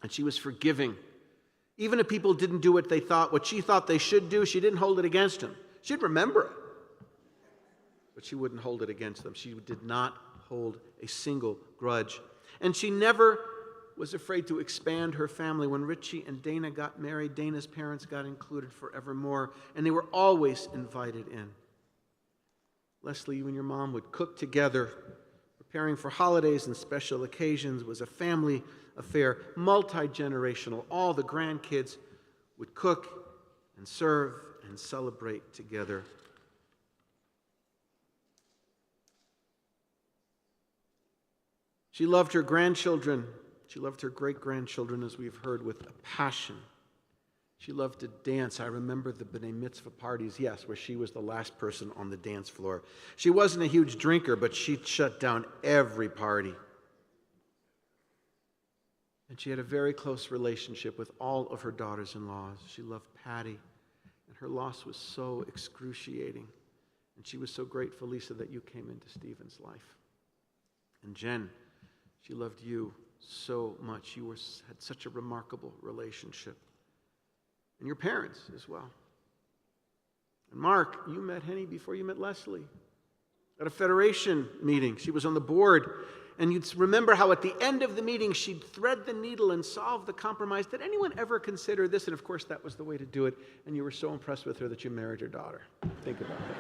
And she was forgiving. Even if people didn't do what she thought they should do, she didn't hold it against them. She'd remember it. But she wouldn't hold it against them. She did not hold a single grudge. And she never was afraid to expand her family. When Richie and Dana got married, Dana's parents got included forevermore, and they were always invited in. Leslie, you and your mom would cook together. Preparing for holidays and special occasions was a family affair, multi-generational. All the grandkids would cook and serve and celebrate together. She loved her grandchildren. She loved her great-grandchildren, as we've heard, with a passion. She loved to dance. I remember the B'nai Mitzvah parties, yes, where she was the last person on the dance floor. She wasn't a huge drinker, but she'd shut down every party. And she had a very close relationship with all of her daughters-in-law. She loved Patty, and her loss was so excruciating. And she was so grateful, Lisa, that you came into Stephen's life. And Jen, she loved you so much. You had such a remarkable relationship. And your parents as well. And Mark, you met Henny before you met Leslie at a Federation meeting. She was on the board. And you'd remember how at the end of the meeting, she'd thread the needle and solve the compromise. Did anyone ever consider this? And of course, that was the way to do it. And you were so impressed with her that you married her daughter. Think about that.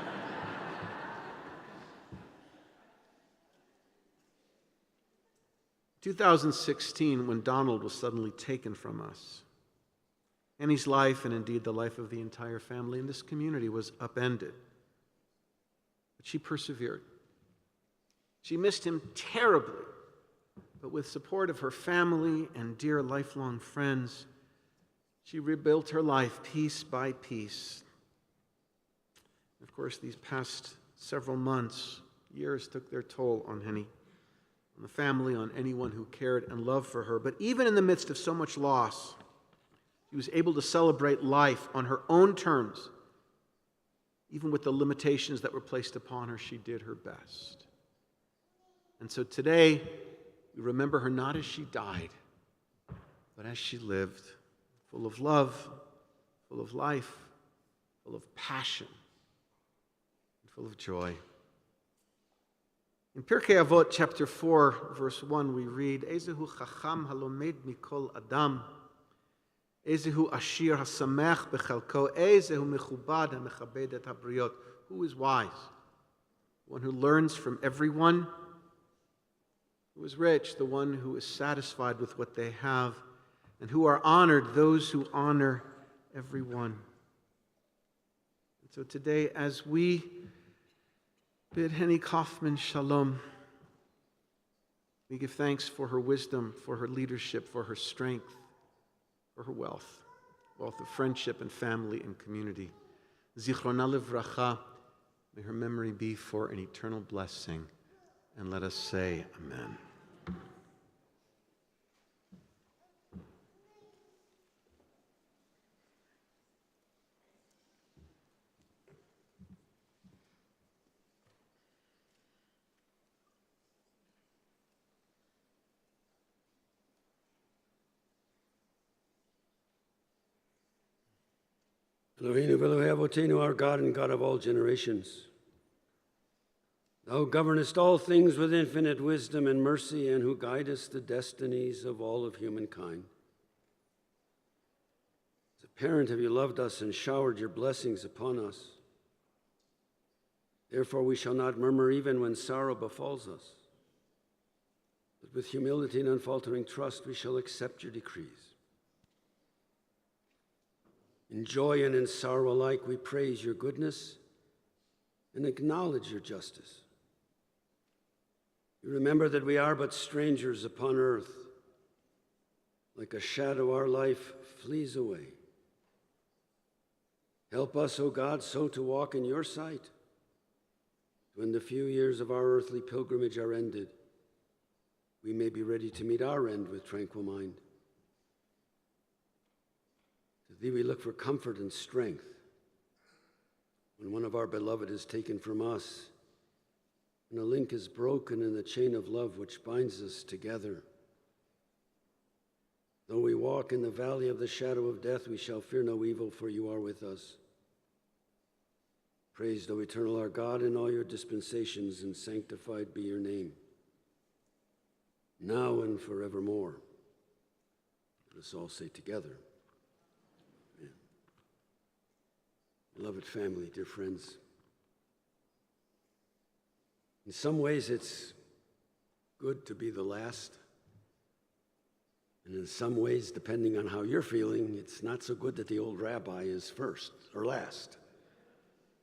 2016, when Donald was suddenly taken from us, Henny's life, and indeed the life of the entire family in this community, was upended. But she persevered. She missed him terribly, but with support of her family and dear lifelong friends, she rebuilt her life piece by piece. Of course, these past several months, years took their toll on Henny, on the family, on anyone who cared and loved for her. But even in the midst of so much loss, she was able to celebrate life on her own terms. Even with the limitations that were placed upon her, she did her best. And so today, we remember her not as she died, but as she lived, full of love, full of life, full of passion, and full of joy. In Pirkei Avot, chapter 4, verse 1, we read, Ezehu chacham halomed mikol adam, Ezehu ashir hasamech bechelko, Ezehu mechubad hamechabed et habriot. Who is wise? One who learns from everyone. Who is rich? The one who is satisfied with what they have. And who are honored? Those who honor everyone. And so today, as we bid Henny Kaufmann shalom, we give thanks for her wisdom, for her leadership, for her strength, for her wealth of friendship and family and community. Zichrona livracha, may her memory be for an eternal blessing. And let us say amen. Eloheinu v'Elohei Avotenu, our God and God of all generations. Thou governest all things with infinite wisdom and mercy, and who guidest the destinies of all of humankind. As a parent have you loved us and showered your blessings upon us. Therefore we shall not murmur even when sorrow befalls us. But with humility and unfaltering trust we shall accept your decrees. In joy and in sorrow alike we praise your goodness and acknowledge your justice. You remember that we are but strangers upon earth. Like a shadow, our life flees away. Help us, O God, so to walk in your sight. When the few years of our earthly pilgrimage are ended, we may be ready to meet our end with tranquil mind. To thee we look for comfort and strength when one of our beloved is taken from us, and a link is broken in the chain of love which binds us together. Though we walk in the valley of the shadow of death, we shall fear no evil, for you are with us. Praised, O eternal our God, in all your dispensations, and sanctified be your name, now and forevermore. Let us all say together. Amen. Beloved family, dear friends, in some ways it's good to be the last. And in some ways, depending on how you're feeling, it's not so good that the old rabbi is first or last.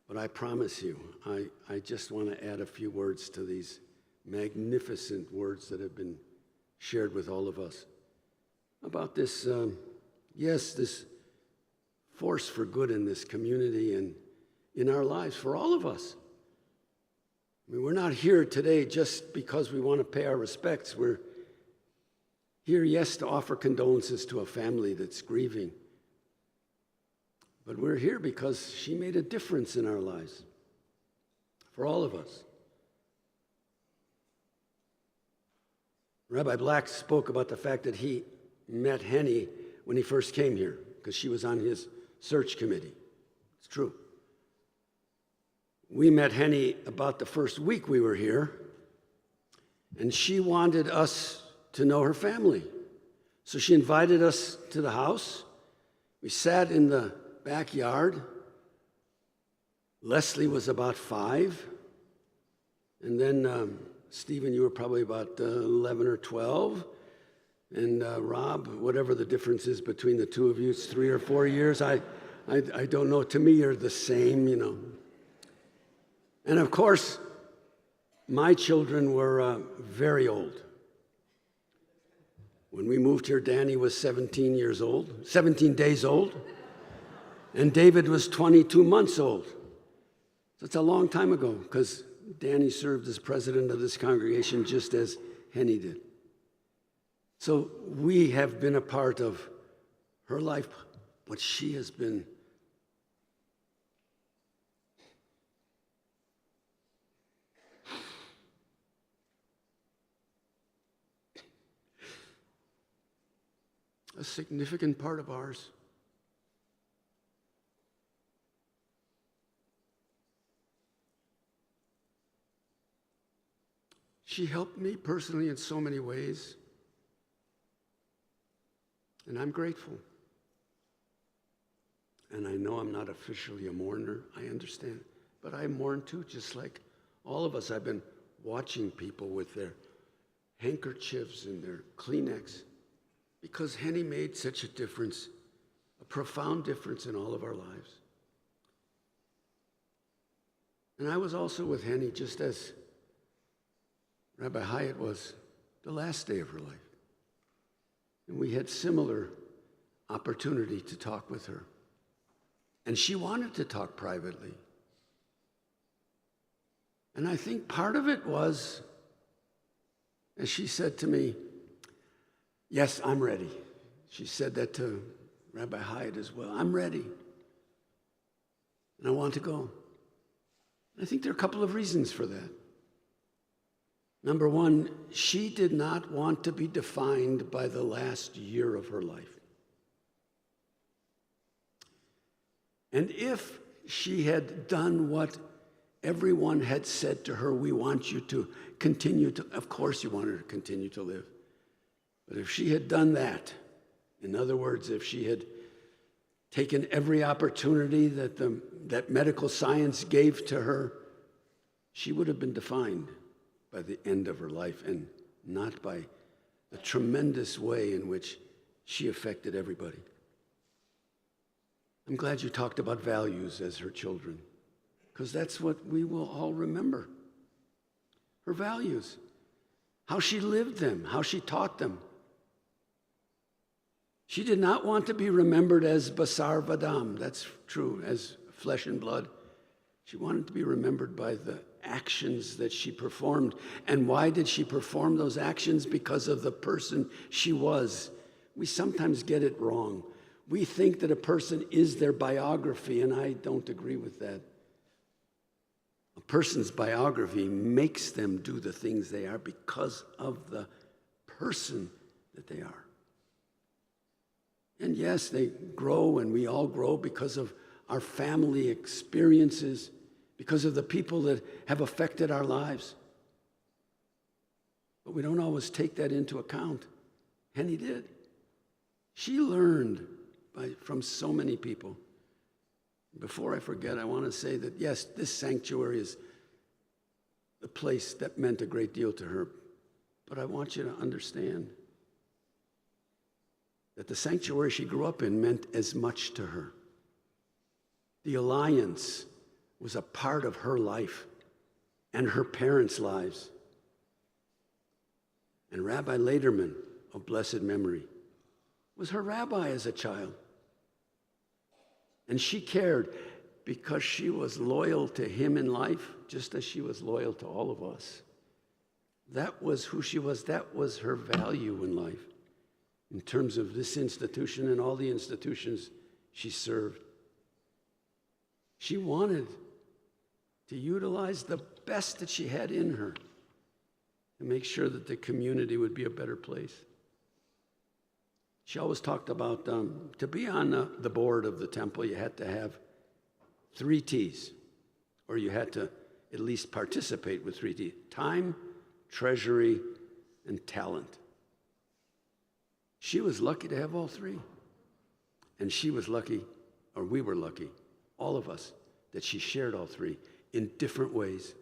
But I promise you, I just want to add a few words to these magnificent words that have been shared with all of us about this, this force for good in this community and in our lives for all of us. I mean, we're not here today just because we want to pay our respects. We're here, yes, to offer condolences to a family that's grieving. But we're here because she made a difference in our lives, for all of us. Rabbi Black spoke about the fact that he met Henny when he first came here, because she was on his search committee. It's true. We met Henny about the first week we were here, and she wanted us to know her family. So she invited us to the house. We sat in the backyard. Leslie was about 5. And then, Stephen, you were probably about 11 or 12. And Rob, whatever the difference is between the two of you, it's 3 or 4 years. I don't know. To me, you're the same, you know. And of course, my children were very old. When we moved here, Danny was 17 days old, and David was 22 months old. So it's a long time ago, because Danny served as president of this congregation just as Henny did. So we have been a part of her life, but she has been a significant part of ours. She helped me personally in so many ways, and I'm grateful. And I know I'm not officially a mourner, I understand, but I mourn too, just like all of us. I've been watching people with their handkerchiefs and their Kleenex, because Henny made such a difference, a profound difference in all of our lives. And I was also with Henny just as Rabbi Hyatt was the last day of her life. And we had similar opportunity to talk with her. And she wanted to talk privately. And I think part of it was, as she said to me, "Yes, I'm ready." She said that to Rabbi Hyatt as well. "I'm ready. And I want to go." I think there are a couple of reasons for that. Number one, she did not want to be defined by the last year of her life. And if she had done what everyone had said to her, "We want you to continue to," of course you want her to continue to live. But if she had done that, in other words, if she had taken every opportunity that medical science gave to her, she would have been defined by the end of her life, and not by the tremendous way in which she affected everybody. I'm glad you talked about values as her children, because that's what we will all remember. Her values, how she lived them, how she taught them. She did not want to be remembered as basar vadam, that's true, as flesh and blood. She wanted to be remembered by the actions that she performed. And why did she perform those actions? Because of the person she was. We sometimes get it wrong. We think that a person is their biography, and I don't agree with that. A person's biography makes them do the things they are because of the person that they are. And yes, they grow, and we all grow because of our family experiences, because of the people that have affected our lives. But we don't always take that into account. Henny did. She learned from so many people. Before I forget, I want to say that, yes, this sanctuary is the place that meant a great deal to her. But I want you to understand that the sanctuary she grew up in meant as much to her. The Alliance was a part of her life and her parents' lives. And Rabbi Lederman of blessed memory was her rabbi as a child. And she cared because she was loyal to him in life, just as she was loyal to all of us. That was who she was. That was her value in life in terms of this institution and all the institutions she served. She wanted to utilize the best that she had in her to make sure that the community would be a better place. She always talked about to be on the board of the temple, you had to have 3 T's, or you had to at least participate with 3 T's: time, treasury, and talent. She was lucky to have all 3. And she was lucky, or we were lucky, all of us, that she shared all 3 in different ways.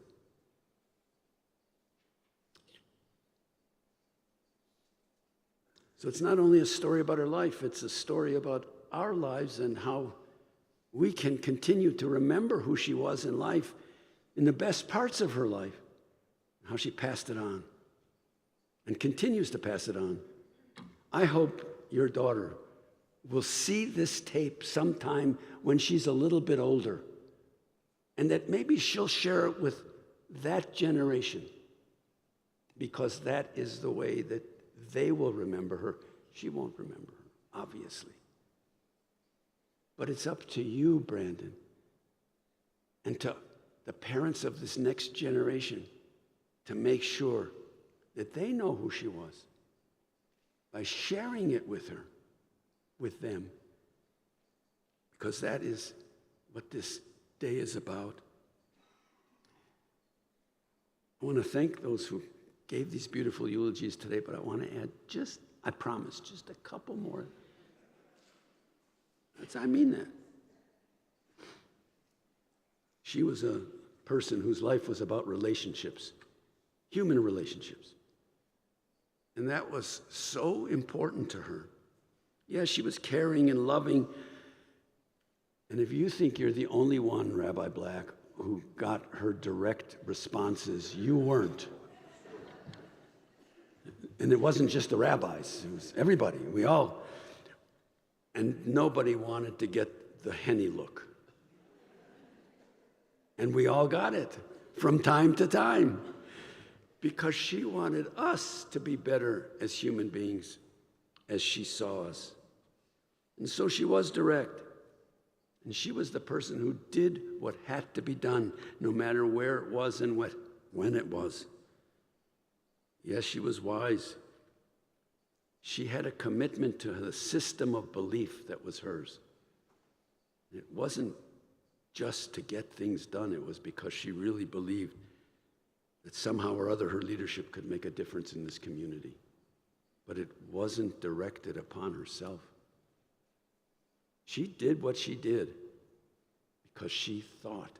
So it's not only a story about her life, it's a story about our lives and how we can continue to remember who she was in life, in the best parts of her life, how she passed it on and continues to pass it on. I hope your daughter will see this tape sometime when she's a little bit older, and that maybe she'll share it with that generation, because that is the way that they will remember her. She won't remember her, obviously. But it's up to you, Brandon, and to the parents of this next generation to make sure that they know who she was by sharing it with her, with them, because that is what this day is about. I want to thank those who gave these beautiful eulogies today, but I want to add I promise, just a couple more. I mean that. She was a person whose life was about relationships, human relationships. And that was so important to her. Yeah, she was caring and loving. And if you think you're the only one, Rabbi Black, who got her direct responses, you weren't. And it wasn't just the rabbis, it was everybody. We all. And nobody wanted to get the Henny look. And we all got it from time to time, because she wanted us to be better as human beings as she saw us. And so she was direct. And she was the person who did what had to be done, no matter where it was and when it was. Yes, she was wise. She had a commitment to the system of belief that was hers. It wasn't just to get things done. It was because she really believed that somehow or other her leadership could make a difference in this community. But it wasn't directed upon herself. She did what she did because she thought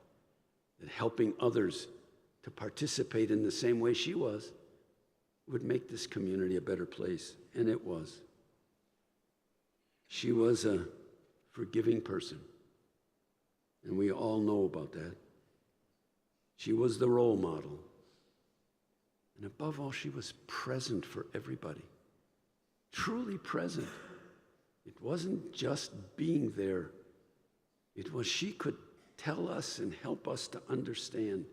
that helping others to participate in the same way she was would make this community a better place, and it was. She was a forgiving person, and we all know about that. She was the role model, and above all, she was present for everybody, truly present. It wasn't just being there. It was she could tell us and help us to understand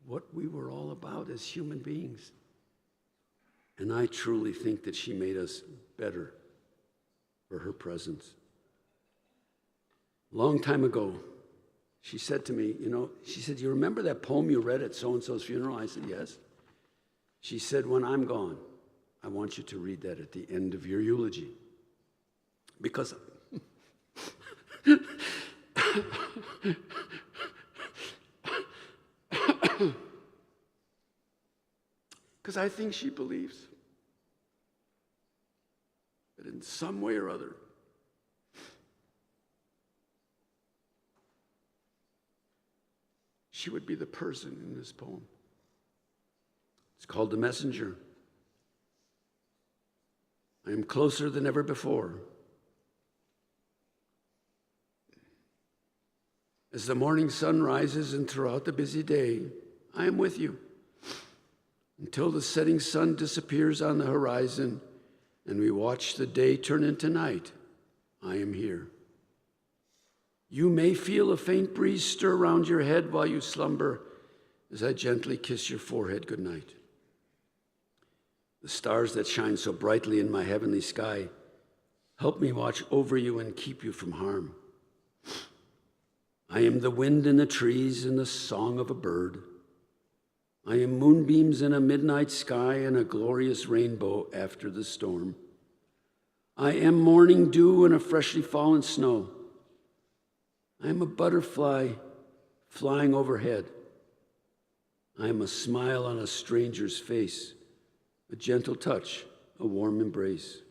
what we were all about as human beings. And I truly think that she made us better for her presence. A long time ago, she said to me, she said, "You remember that poem you read at so-and-so's funeral?" I said, "Yes." She said, "When I'm gone, I want you to read that at the end of your eulogy. Because I think she believes that in some way or other, she would be the person in this poem. It's called The Messenger. I am closer than ever before. As the morning sun rises and throughout the busy day, I am with you. until the setting sun disappears on the horizon and we watch the day turn into night, I am here. You may feel a faint breeze stir around your head while you slumber as I gently kiss your forehead goodnight. The stars that shine so brightly in my heavenly sky help me watch over you and keep you from harm. I am the wind in the trees and the song of a bird. I am moonbeams in a midnight sky and a glorious rainbow after the storm. I am morning dew and a freshly fallen snow. I am a butterfly flying overhead. I am a smile on a stranger's face, a gentle touch, a warm embrace.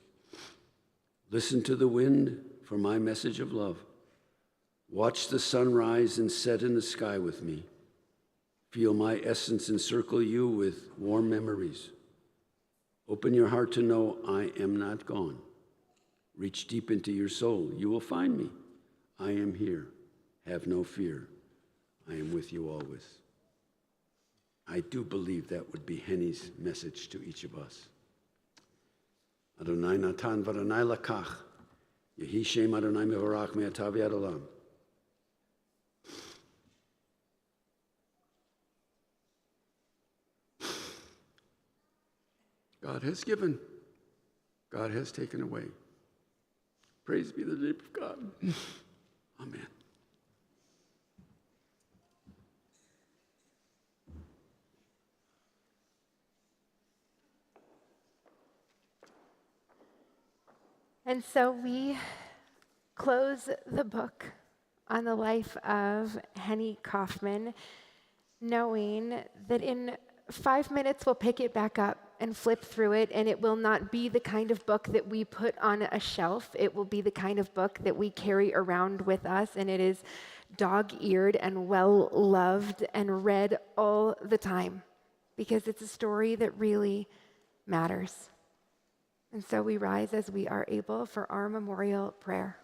Listen to the wind for my message of love. Watch the sun rise and set in the sky with me. Feel my essence encircle you with warm memories. Open your heart to know I am not gone. Reach deep into your soul. You will find me. I am here. Have no fear. I am with you always. I do believe that would be Henny's message to each of us. Adonai natan v'Adonai lakach. Yehi shem Adonai mevorach me'ata v'ad olam. God has given. God has taken away. Praise be the name of God. Amen. And so we close the book on the life of Henny Kaufmann, knowing that in 5 minutes we'll pick it back up and flip through it, and it will not be the kind of book that we put on a shelf. It will be the kind of book that we carry around with us, and it is dog-eared and well-loved and read all the time because it's a story that really matters. And so we rise as we are able for our memorial prayer.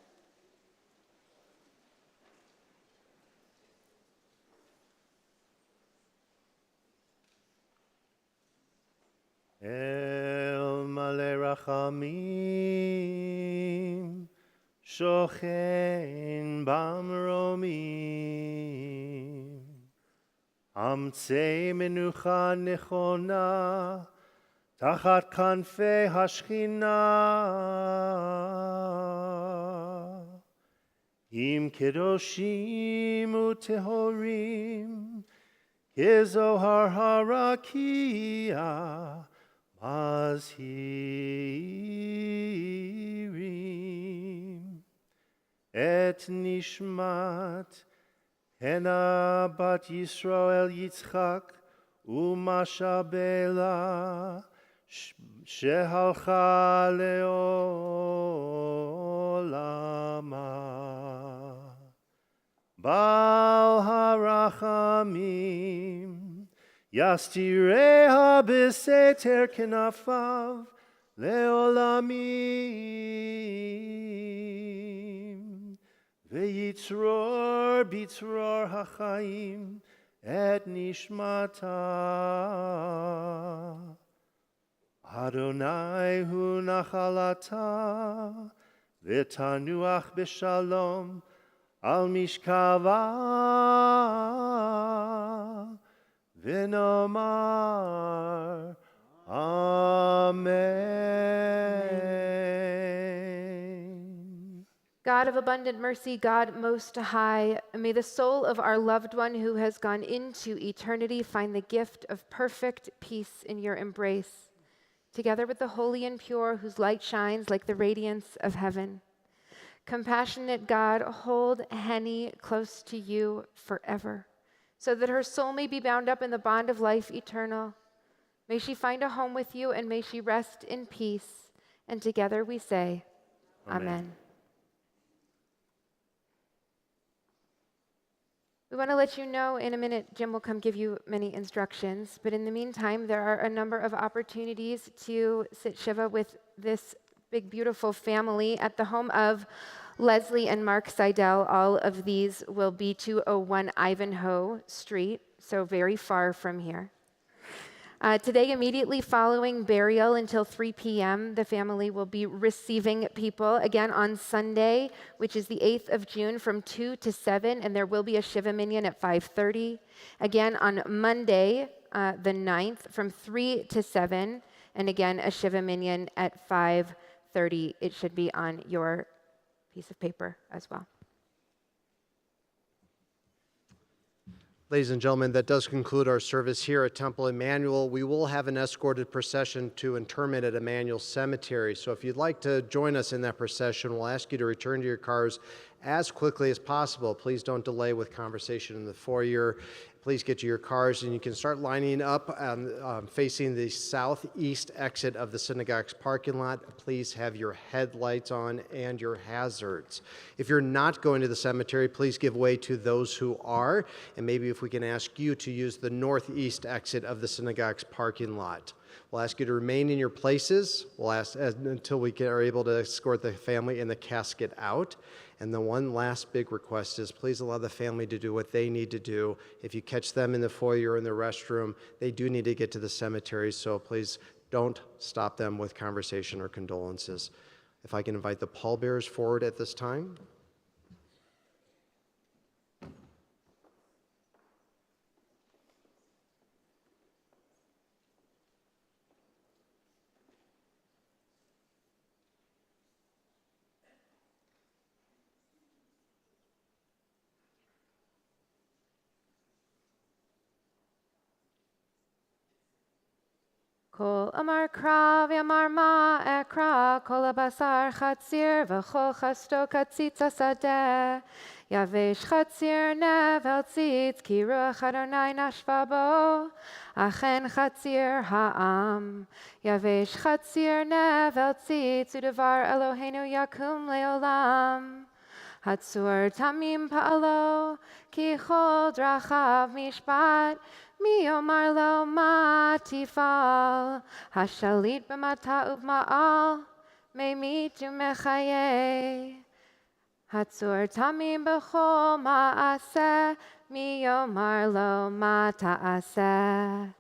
El male rachamim, shochen bamromim, amtzei menucha nechona, tachat kanfei hashchina, im kedoshim utehorim, kezohar harakia, mazhirim et nishmat Henna bat Yisrael Yitzchak umashabela shehalcha leolama Baal harachamim Yastireha beseter kenafav leolamim veyitzror bitzror hachaim et nishmata Adonai hu nachalata v'tanuach b'shalom al mishkava V'nomar Amen. God of abundant mercy, God most high, may the soul of our loved one who has gone into eternity find the gift of perfect peace in your embrace, together with the holy and pure whose light shines like the radiance of heaven. Compassionate God, hold Henny close to you forever, so that her soul may be bound up in the bond of life eternal. May she find a home with you, and may she rest in peace. And together we say, Amen. We want to let you know in a minute, Jim will come give you many instructions, but in the meantime, there are a number of opportunities to sit Shiva with this big, beautiful family at the home of Leslie and Mark Seidel. All of these will be 201 Ivanhoe Street, so very far from here. Today, immediately following burial until 3 p.m., the family will be receiving people again on Sunday, which is the 8th of June, from 2 to 7, and there will be a Shiva Minyan at 5:30. Again on Monday, the 9th, from 3 to 7, and again a Shiva Minyan at 5:30. It should be on your piece of paper as well. Ladies and gentlemen, that does conclude our service here at Temple Emanuel. We will have an escorted procession to interment at Emanuel Cemetery. So if you'd like to join us in that procession, we'll ask you to return to your cars as quickly as possible. Please don't delay with conversation in the foyer. Please get to your cars, and you can start lining up facing the southeast exit of the synagogue's parking lot. Please have your headlights on and your hazards. If you're not going to the cemetery, please give way to those who are, and maybe if we can ask you to use the northeast exit of the synagogue's parking lot. We'll ask you to remain in your places. We'll ask until we are able to escort the family and the casket out. And the one last big request is please allow the family to do what they need to do. If you catch them in the foyer or in the restroom, they do need to get to the cemetery, so please don't stop them with conversation or condolences. If I can invite the pallbearers forward at this time. Kol amar kra v'amar ma ekra, kol abasar chatzir v'chol chasto katzitza sadeh. Yavesh chatzir nevel tzitz, ki ruach Adonai nashva bo, achen chatzir ha'am. Yavesh chatzir nevel tzitz, u'devar Eloheinu yakum leolam. Hatzur tamim pa'alo, ki chol drachav mishpat, mi omar lo ma tifal, hashalit b'mata uvma'al, me mitu mechaye. Hatzur tamim b'chol ma'aseh, mi omar lo ma ta'aseh.